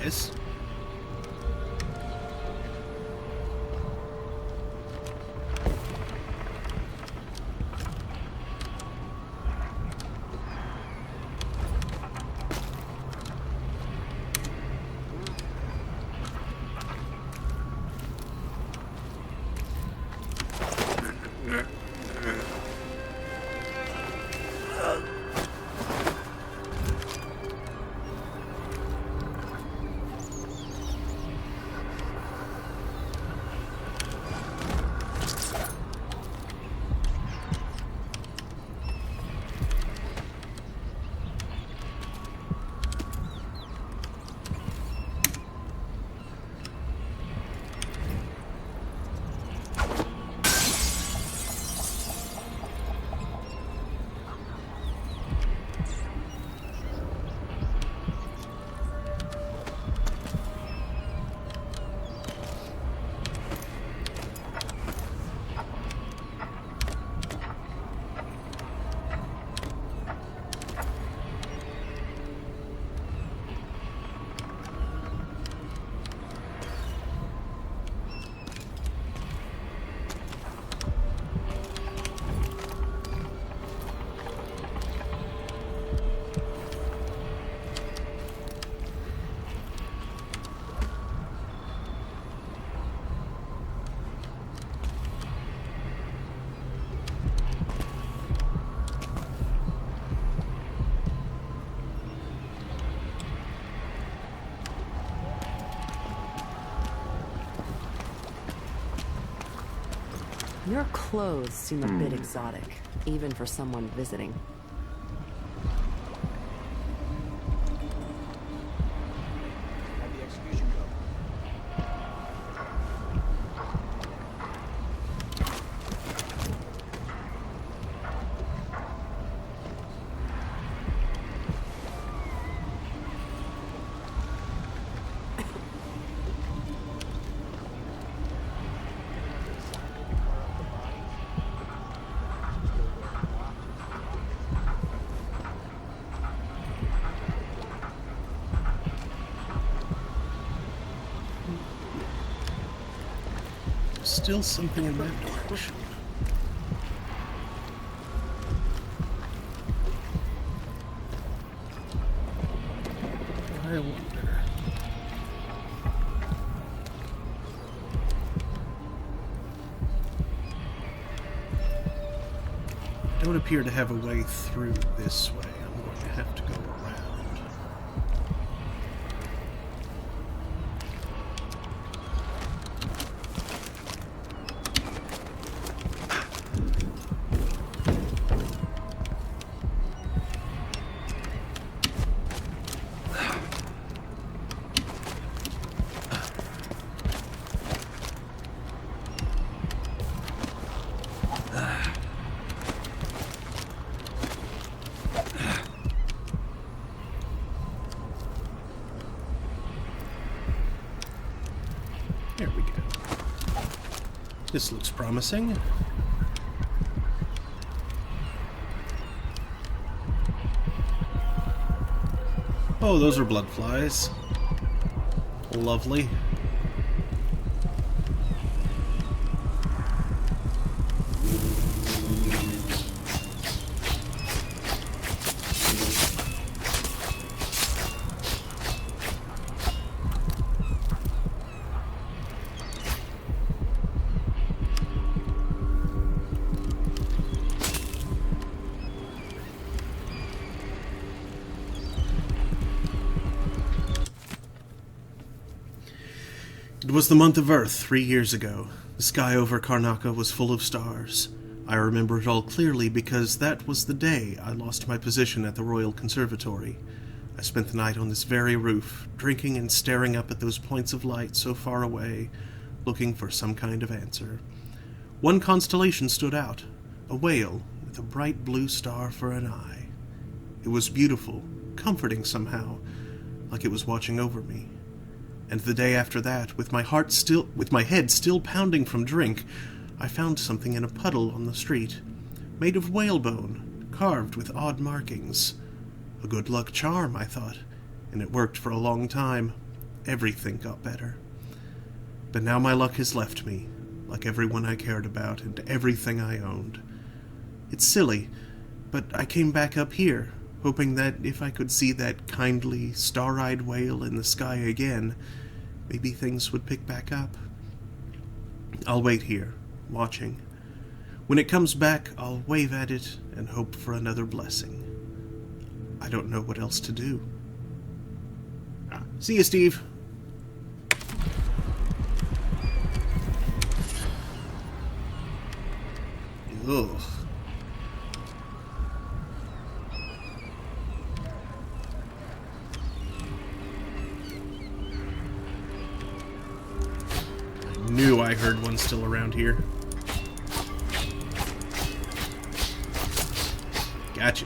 Yes? Your clothes seem a bit exotic, even for someone visiting. How'd the execution go? Still something in that direction. I wonder. I don't appear to have a way through this way. I'm going to have to go around. There we go. This looks promising. Oh, those are blood flies. Lovely. It was the month of Earth 3 years ago. The sky over Karnaca was full of stars. I remember it all clearly because that was the day I lost my position at the Royal Conservatory. I spent the night on this very roof, drinking and staring up at those points of light so far away, looking for some kind of answer. One constellation stood out, a whale with a bright blue star for an eye. It was beautiful, comforting somehow, like it was watching over me. And the day after that, with my head still pounding from drink, I found something in a puddle on the street, made of whalebone, carved with odd markings. A good luck charm, I thought, and it worked for a long time. Everything got better. But now my luck has left me, like everyone I cared about and everything I owned. It's silly, but I came back up here, hoping that if I could see that kindly, star-eyed whale in the sky again, maybe things would pick back up. I'll wait here, watching. When it comes back, I'll wave at it and hope for another blessing. I don't know what else to do. See you, Steve. Ugh. I knew I heard one still around here. Gotcha.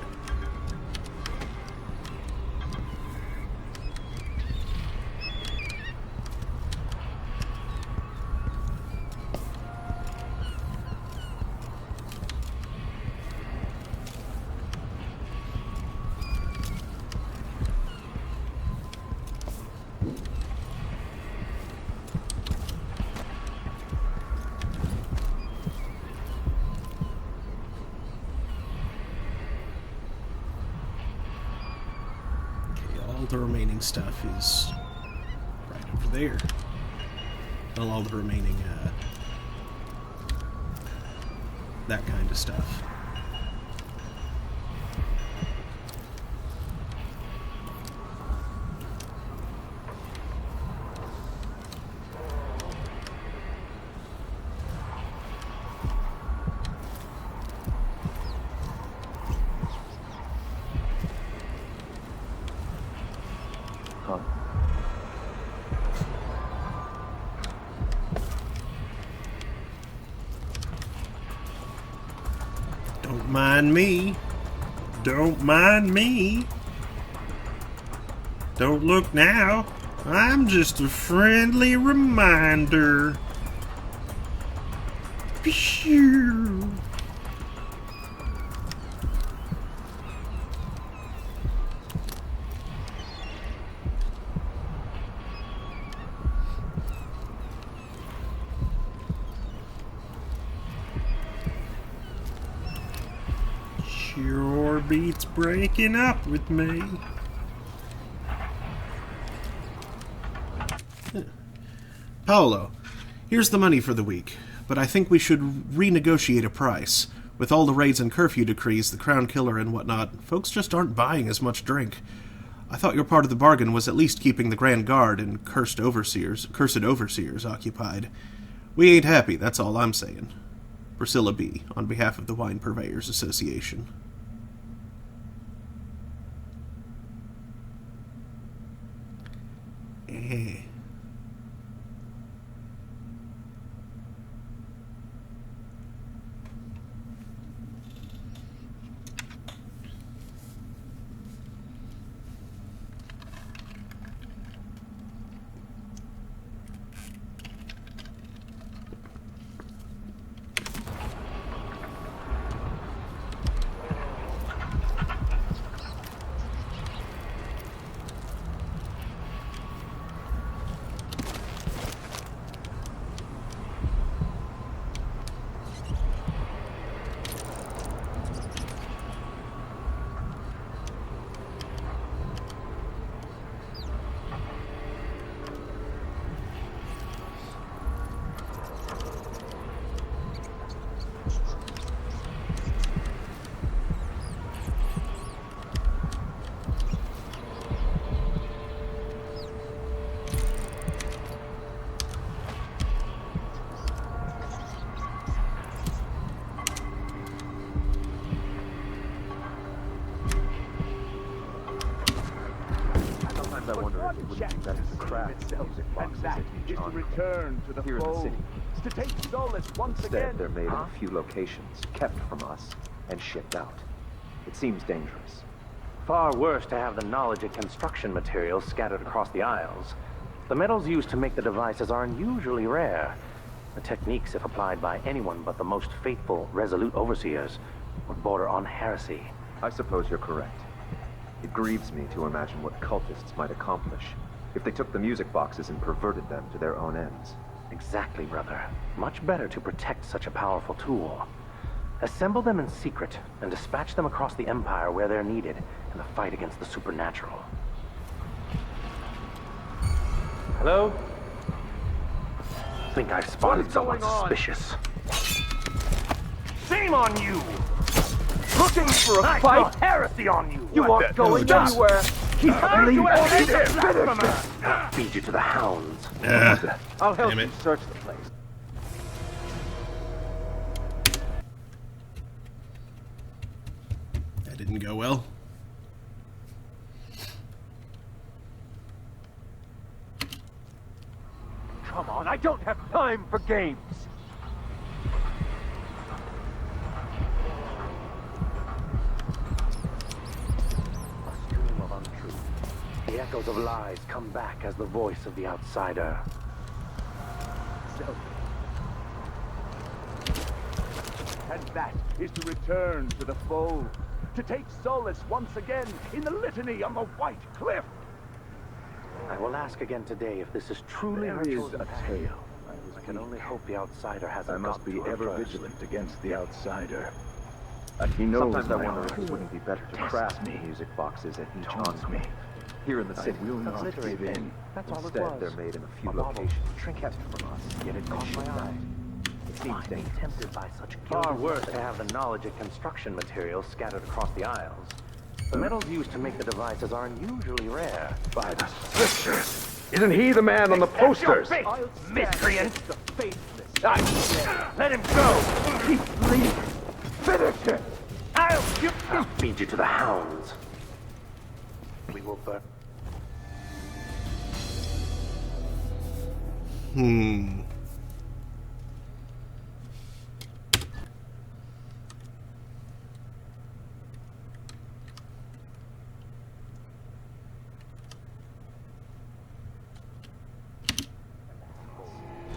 The remaining stuff is right over there. Well, all the remaining, that kind of stuff. Don't mind me. Don't mind me. Don't look now. I'm just a friendly reminder. Phew. Sure beats breaking up with me. Paolo, here's the money for the week, but I think we should renegotiate a price. With all the raids and curfew decrees, the Crown Killer and whatnot, folks just aren't buying as much drink. I thought your part of the bargain was at least keeping the Grand Guard and cursed overseers occupied. We ain't happy, that's all I'm saying. Priscilla B., on behalf of the Wine Purveyors Association. I wonder if it would be better to craft music boxes at each return to the here in the city. To take solace once Instead, they're made in a few locations, kept from us, and shipped out. It seems dangerous. Far worse to have the knowledge of construction materials scattered across the Isles. The metals used to make the devices are unusually rare. The techniques, if applied by anyone but the most faithful, resolute overseers, would border on heresy. I suppose you're correct. It grieves me to imagine what cultists might accomplish if they took the music boxes and perverted them to their own ends. Exactly, brother. Much better to protect such a powerful tool. Assemble them in secret and dispatch them across the Empire where they're needed in the fight against the supernatural. Hello? Think I've spotted someone suspicious. Shame on you! Looking for a fight? Heresy on you! You aren't going anywhere! Keep leaving! Feed you to the hounds. I'll help you search the place. That didn't go well. Come on, I don't have time for games! A stream of untruth. The echoes of lies come back as the voice of the outsider. And that is to return to the fold, to take solace once again in the litany on the White Cliff. I will ask again today if this is truly her chosen path. I can only hope the outsider hasn't I must gotten be to her ever first. vigilant against the outsider. He knows sometimes I wonder if it wouldn't be better to craft music boxes at each enclave. Here in the city, will not give in. That's all it Instead, was. they're made in a few A bauble, locations, trinket. kept from us. Yet it caught my eye. It seems Why be dangerous. tempted by such far worse to have the knowledge of construction materials scattered across the aisles. The metals used to make the devices are unusually rare. By the scriptures! Isn't he the man on the posters? Miscreant! Let him go! Keep bleeding! Finish it! I'll feed you to the hounds. We will burn.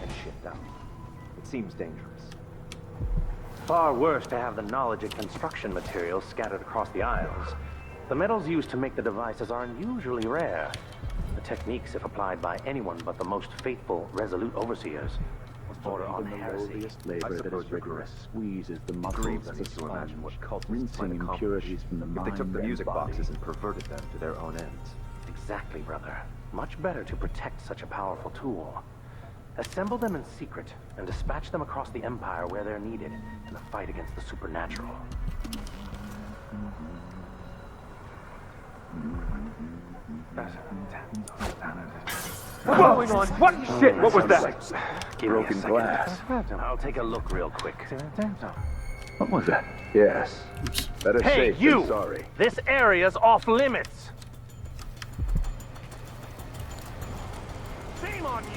And shipped out. It seems dangerous. Far worse to have the knowledge of construction materials scattered across the aisles. The metals used to make the devices are unusually rare. The techniques, if applied by anyone but the most faithful, resolute overseers, would border on heresy. Labor that is rigorous squeezes the muscles as a sponge, rinsing impurities from the mind. If they took the music boxes and perverted them to their own ends. Exactly, brother. Much better to protect such a powerful tool. Assemble them in secret and dispatch them across the Empire where they're needed in the fight against the supernatural. What's going on? What shit? What was that? Broken glass. I'll take a look real quick. What was that? Yes. Better Hey, safe you! than sorry. This area's off limits! Shame on you!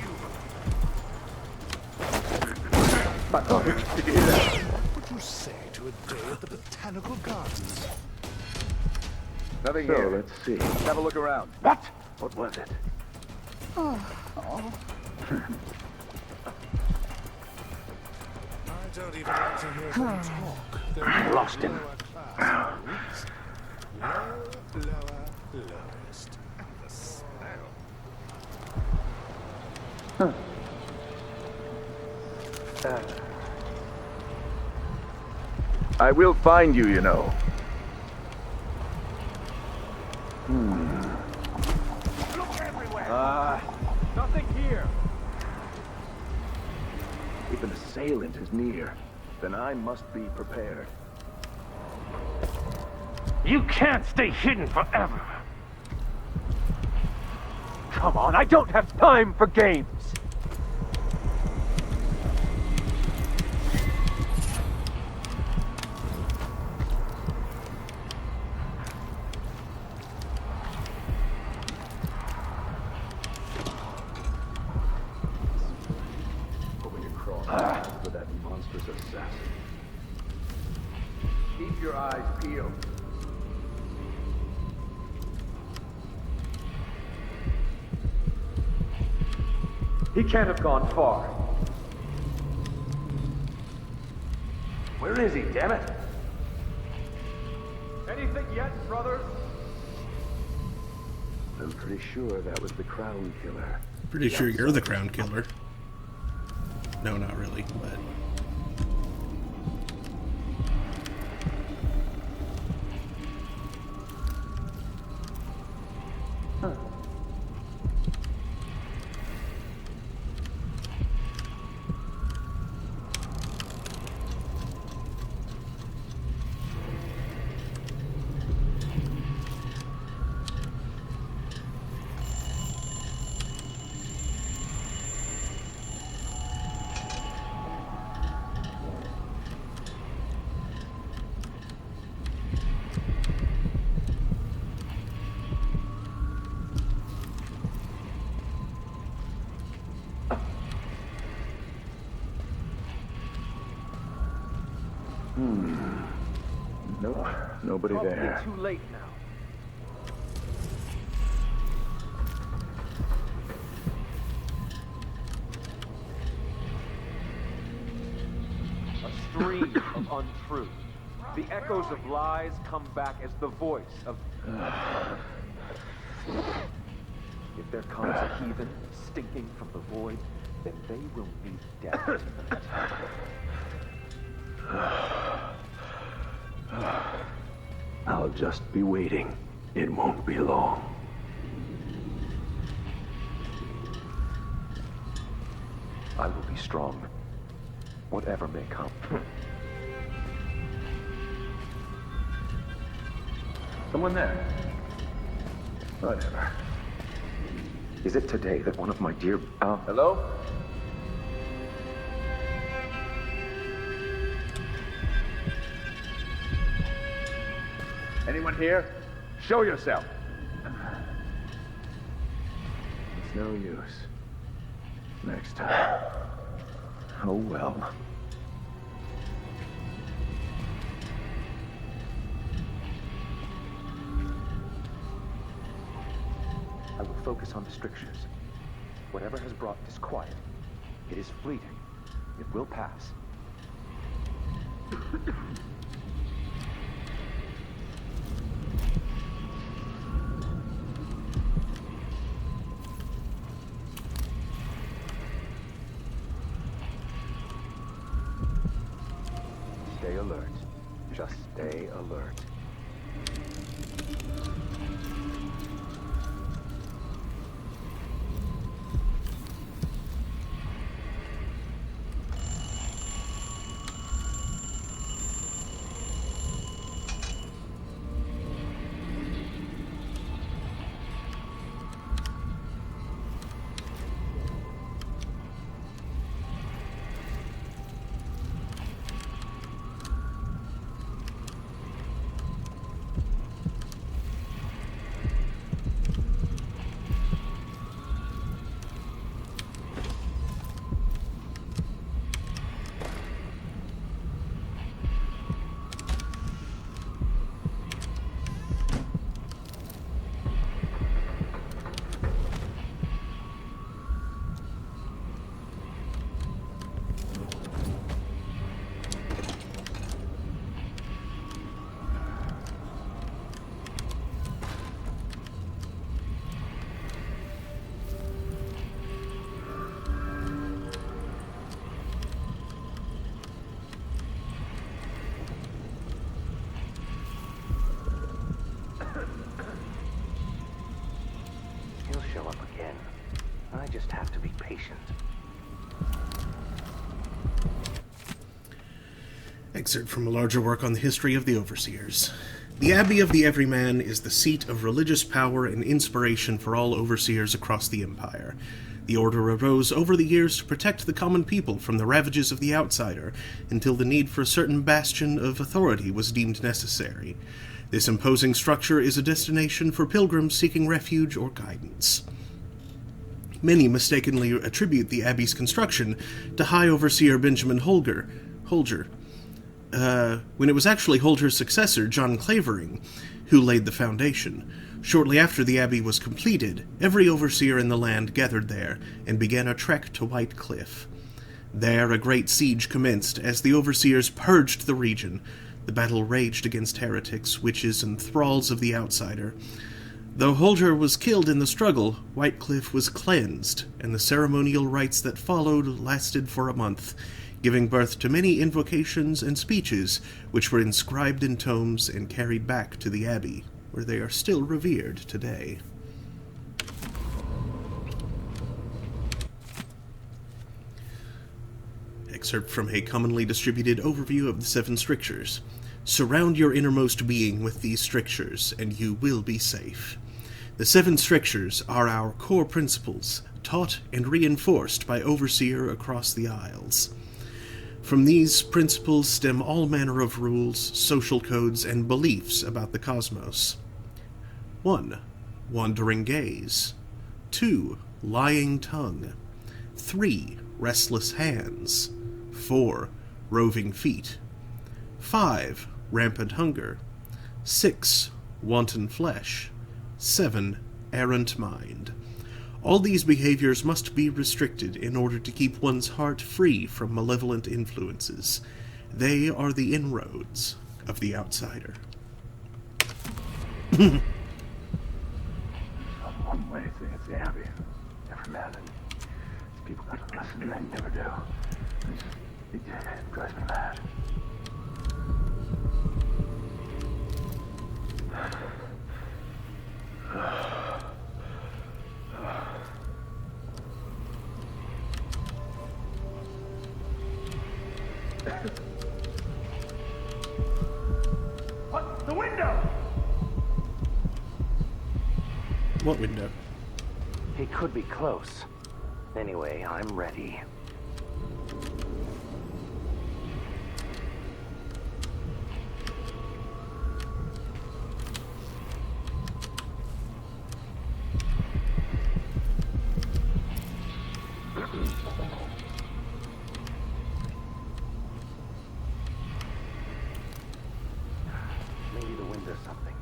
Did you hear that? What would you say to a day at the Botanical Gardens? Nothing here. Let's see. Have a look around. What? What was it? I don't even like to hear them talk. I lost him. Lowest. And the smell. I will find you, you know. Look everywhere! Nothing here! If an assailant is near, then I must be prepared. You can't stay hidden forever! Come on, I don't have time for games! For that monstrous assassin. Keep your eyes peeled. He can't have gone far. Where is he, damn it? Anything yet, brothers? I'm pretty sure that was the Crown Killer. Pretty sure you're the Crown Killer. No, not really, but... Nope, nobody there. Too late now. A stream of untruth. The echoes of lies come back as the voice of... If there comes a heathen stinking from the void, then they will meet death. I'll just be waiting. It won't be long. I will be strong, whatever may come. Someone there? Whatever. Is it today that one of my dear... Hello? Anyone here? Show yourself. It's no use. Next time. Oh well. I will focus on the strictures. Whatever has brought disquiet, it is fleeting. It will pass. Stay alert. Just stay alert. He'll show up again. I just have to be patient. Excerpt from a larger work on the history of the Overseers. The Abbey of the Everyman is the seat of religious power and inspiration for all overseers across the Empire. The order arose over the years to protect the common people from the ravages of the outsider, until the need for a certain bastion of authority was deemed necessary. This imposing structure is a destination for pilgrims seeking refuge or guidance. Many mistakenly attribute the Abbey's construction to High Overseer Benjamin Holger, when it was actually Holger's successor, John Clavering, who laid the foundation. Shortly after the Abbey was completed, every overseer in the land gathered there and began a trek to White Cliff. There a great siege commenced as the overseers purged the region. The battle raged against heretics, witches, and thralls of the outsider. Though Holger was killed in the struggle, Whitecliff was cleansed, and the ceremonial rites that followed lasted for a month, giving birth to many invocations and speeches which were inscribed in tomes and carried back to the Abbey, where they are still revered today. Excerpt from a commonly distributed overview of the 7 strictures. Surround your innermost being with these strictures, and you will be safe. The 7 strictures are our core principles, taught and reinforced by Overseer across the Isles. From these principles stem all manner of rules, social codes, and beliefs about the cosmos. 1. Wandering gaze. 2. Lying tongue. 3. Restless hands. 4. Roving feet. 5. Rampant hunger. 6. Wanton flesh. 7. Errant mind. All these behaviors must be restricted in order to keep one's heart free from malevolent influences. They are the inroads of the outsider. Some way thing at the Abbey. Every man and people got to listen, they never do. It drives me mad. What? The window! What window? He could be close. Anyway, I'm ready. Maybe the wind or something.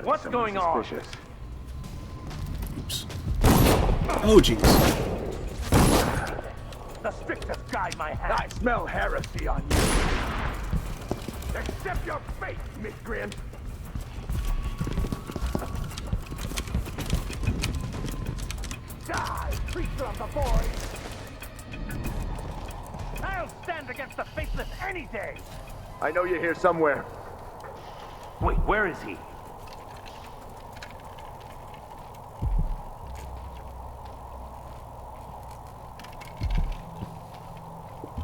What's going on? Oops. Oh, jeez. The strictures guide my hand. I smell heresy on you. Accept your fate, miscreant. Die, creature of the void. I'll stand against the faithless any day. I know you're here somewhere. Wait, where is he?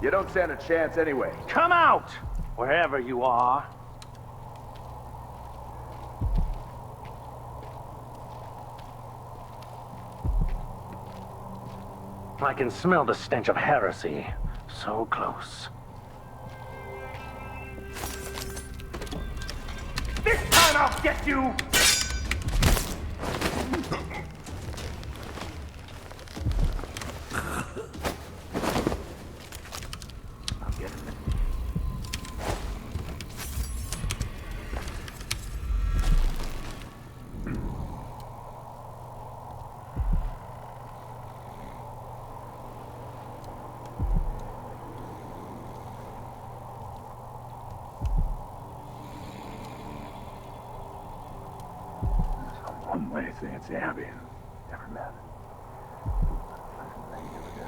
You don't stand a chance anyway. Come out! Wherever you are. I can smell the stench of heresy. So close. This time I'll get you! way to say it's the Abbey. Never met. They never do.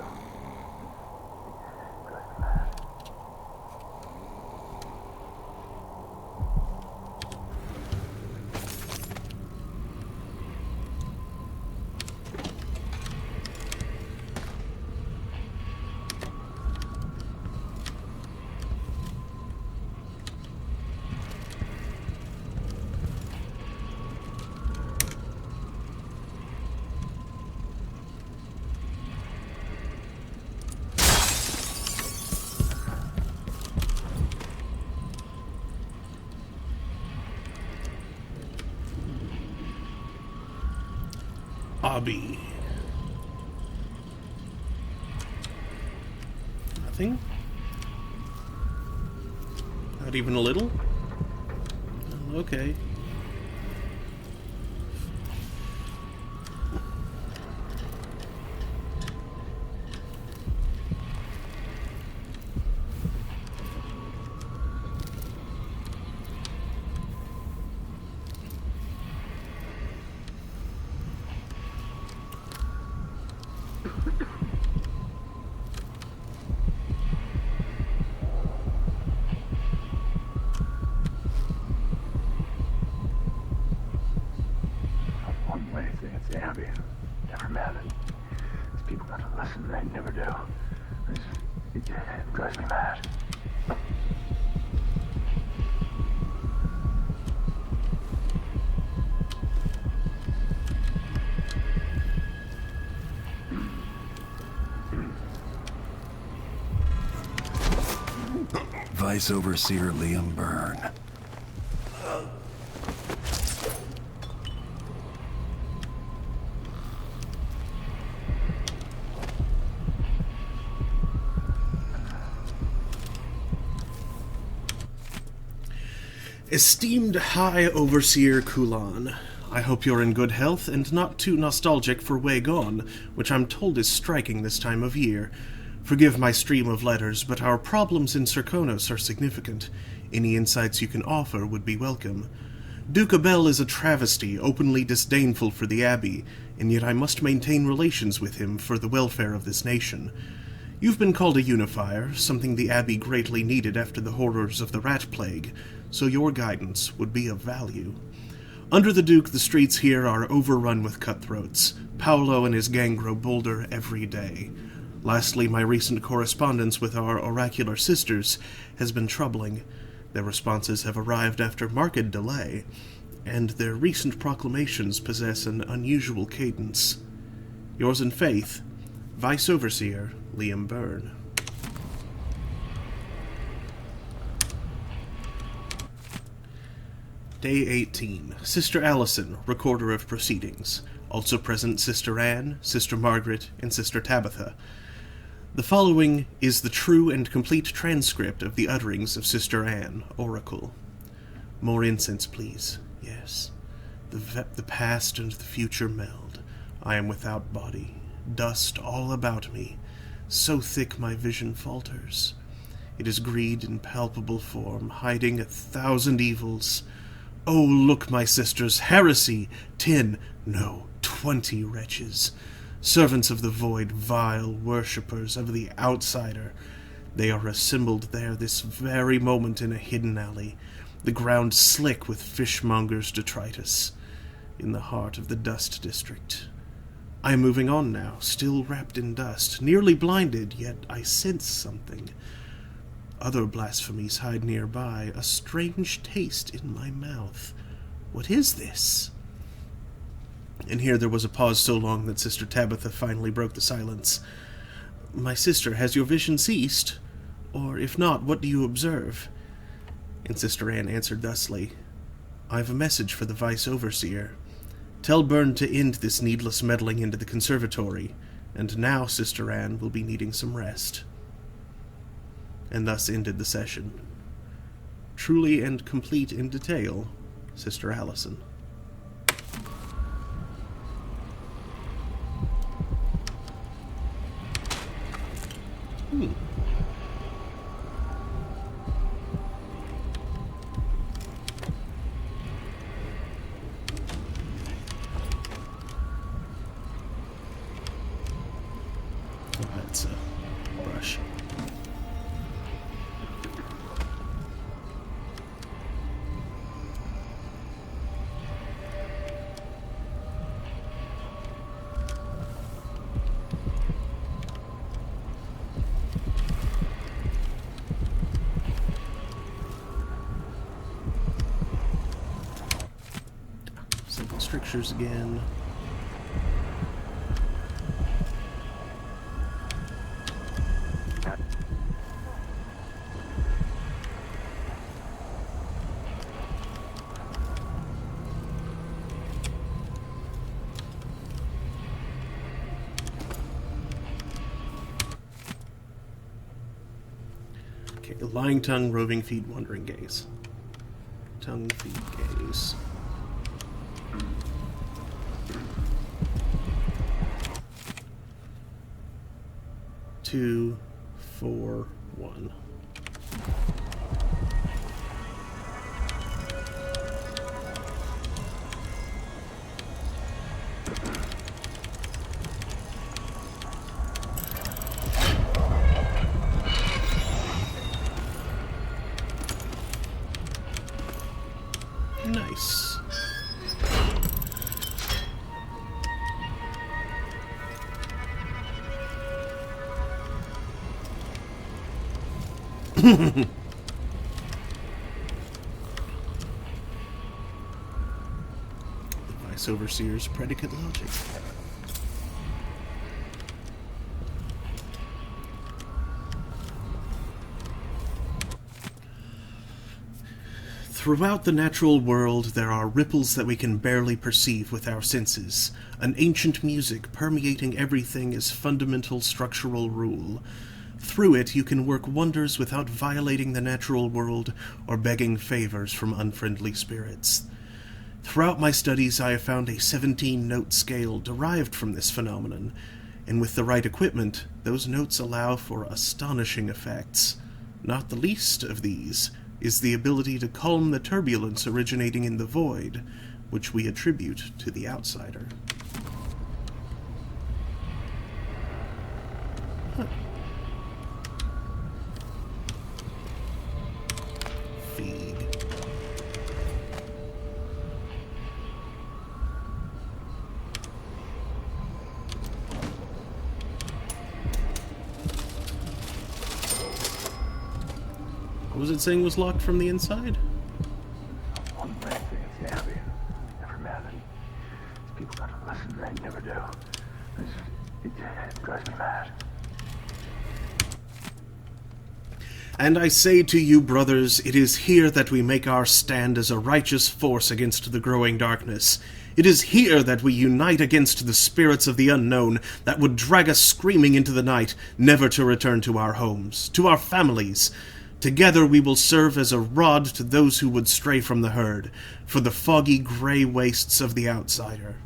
Drives me mad. Hobby. Nothing? Not even a little? Okay. One way to say it's the Abbey. Never met. These people got to listen, they never do. It drives me mad. Vice Overseer Liam Byrne. Esteemed High Overseer Kulan, I hope you're in good health and not too nostalgic for Way Gone, which I'm told is striking this time of year. Forgive my stream of letters, but our problems in Serkonos are significant. Any insights you can offer would be welcome. Duke Abel is a travesty, openly disdainful for the Abbey, and yet I must maintain relations with him for the welfare of this nation. You've been called a unifier, something the Abbey greatly needed after the horrors of the Rat Plague, so your guidance would be of value. Under the Duke, the streets here are overrun with cutthroats. Paolo and his gang grow bolder every day. Lastly, my recent correspondence with our oracular sisters has been troubling. Their responses have arrived after marked delay, and their recent proclamations possess an unusual cadence. Yours in faith, Vice Overseer Liam Byrne. Day 18. Sister Allison, Recorder of Proceedings. Also present Sister Anne, Sister Margaret, and Sister Tabitha. The following is the true and complete transcript of the utterings of Sister Anne, Oracle. More incense, please. Yes. The past and the future meld. I am without body. Dust all about me. So thick my vision falters. It is greed in palpable form, hiding 1,000 evils. Oh, look, my sisters, heresy! 10, no, 20 wretches. Servants of the void, vile worshippers of the outsider. They are assembled there this very moment in a hidden alley, the ground slick with fishmonger's detritus, in the heart of the dust district. I am moving on now, still wrapped in dust, nearly blinded, yet I sense something. Other blasphemies hide nearby, a strange taste in my mouth. What is this? And here there was a pause so long that Sister Tabitha finally broke the silence. My sister, has your vision ceased? Or if not, what do you observe? And Sister Anne answered thusly, I have a message for the Vice Overseer. Tell Byrne to end this needless meddling into the conservatory, and now Sister Anne will be needing some rest. And thus ended the session. Truly and complete in detail, Sister Allison. Oh, that's a brush. Simple strictures again. Okay, lying tongue, roving feet, wandering gaze. Tongue, feet, gaze. Two, 4, 1. Nice. Vice Overseer's predicate logic. Throughout the natural world, there are ripples that we can barely perceive with our senses, an ancient music permeating everything as fundamental structural rule. Through it, you can work wonders without violating the natural world or begging favors from unfriendly spirits. Throughout my studies, I have found a 17-note scale derived from this phenomenon, and with the right equipment, those notes allow for astonishing effects. Not the least of these is the ability to calm the turbulence originating in the void, which we attribute to the outsider. Huh. Feed. What was it saying was locked from the inside? One thing it's happy. Never mad at me. These people gotta listen, they never do. It drives me mad. And I say to you, brothers, it is here that we make our stand as a righteous force against the growing darkness. It is here that we unite against the spirits of the unknown that would drag us screaming into the night, never to return to our homes, to our families. Together we will serve as a rod to those who would stray from the herd, for the foggy gray wastes of the outsider.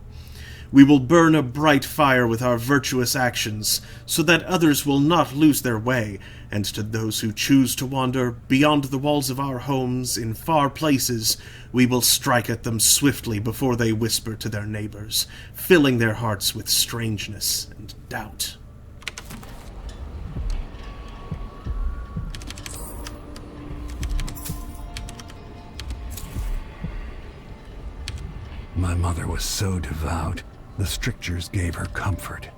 We will burn a bright fire with our virtuous actions, so that others will not lose their way, and to those who choose to wander beyond the walls of our homes in far places, we will strike at them swiftly before they whisper to their neighbors, filling their hearts with strangeness and doubt. My mother was so devout, the strictures gave her comfort.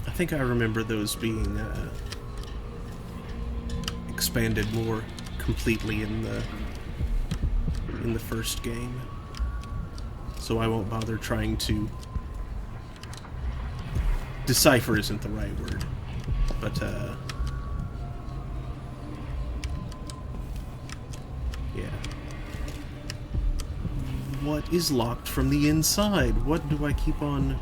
I think I remember those being expanded more completely in the first game, so I won't bother trying to decipher. Isn't the right word, but yeah. What is locked from the inside? What do I keep on?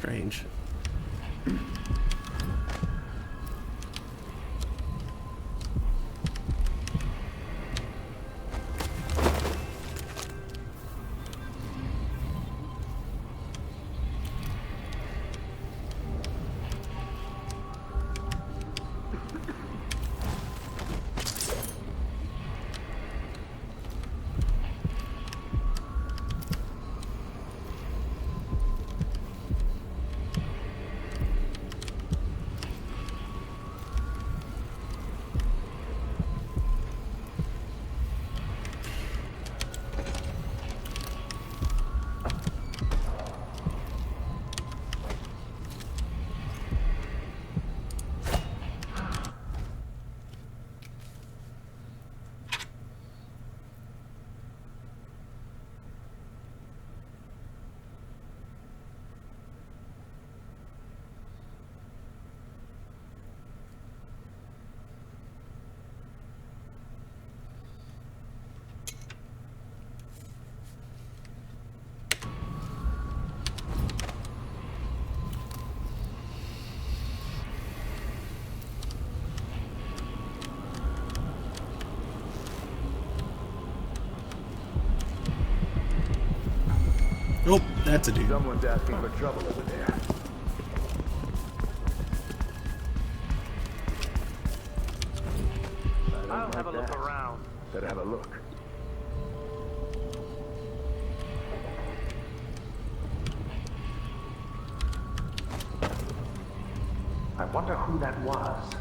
strange. Oh, that's a dude. Someone's asking for trouble over there. I'll have a look around. Better have a look. I wonder who that was.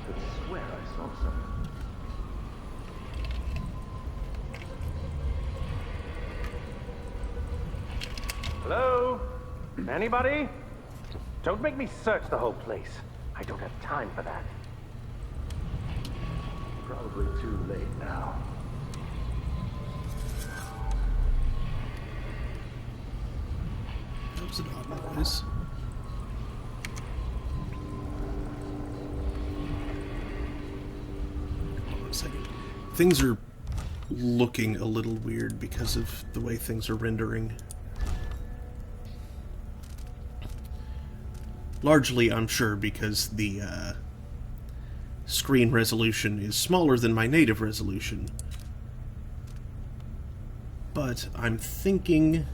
I swear I saw someone. Hello? Anybody? Don't make me search the whole place. I don't have time for that. Probably too late now. That was an odd noise. Hold on a second. Things are looking a little weird because of the way things are rendering. Largely, I'm sure, because the screen resolution is smaller than my native resolution. But I'm thinking...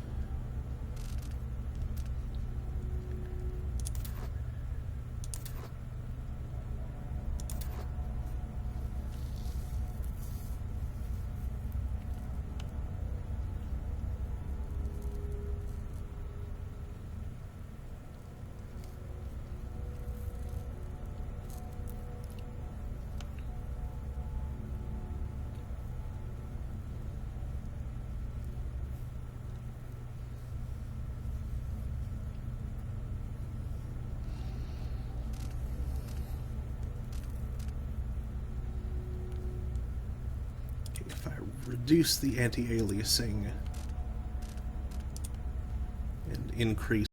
if I reduce the anti-aliasing and increase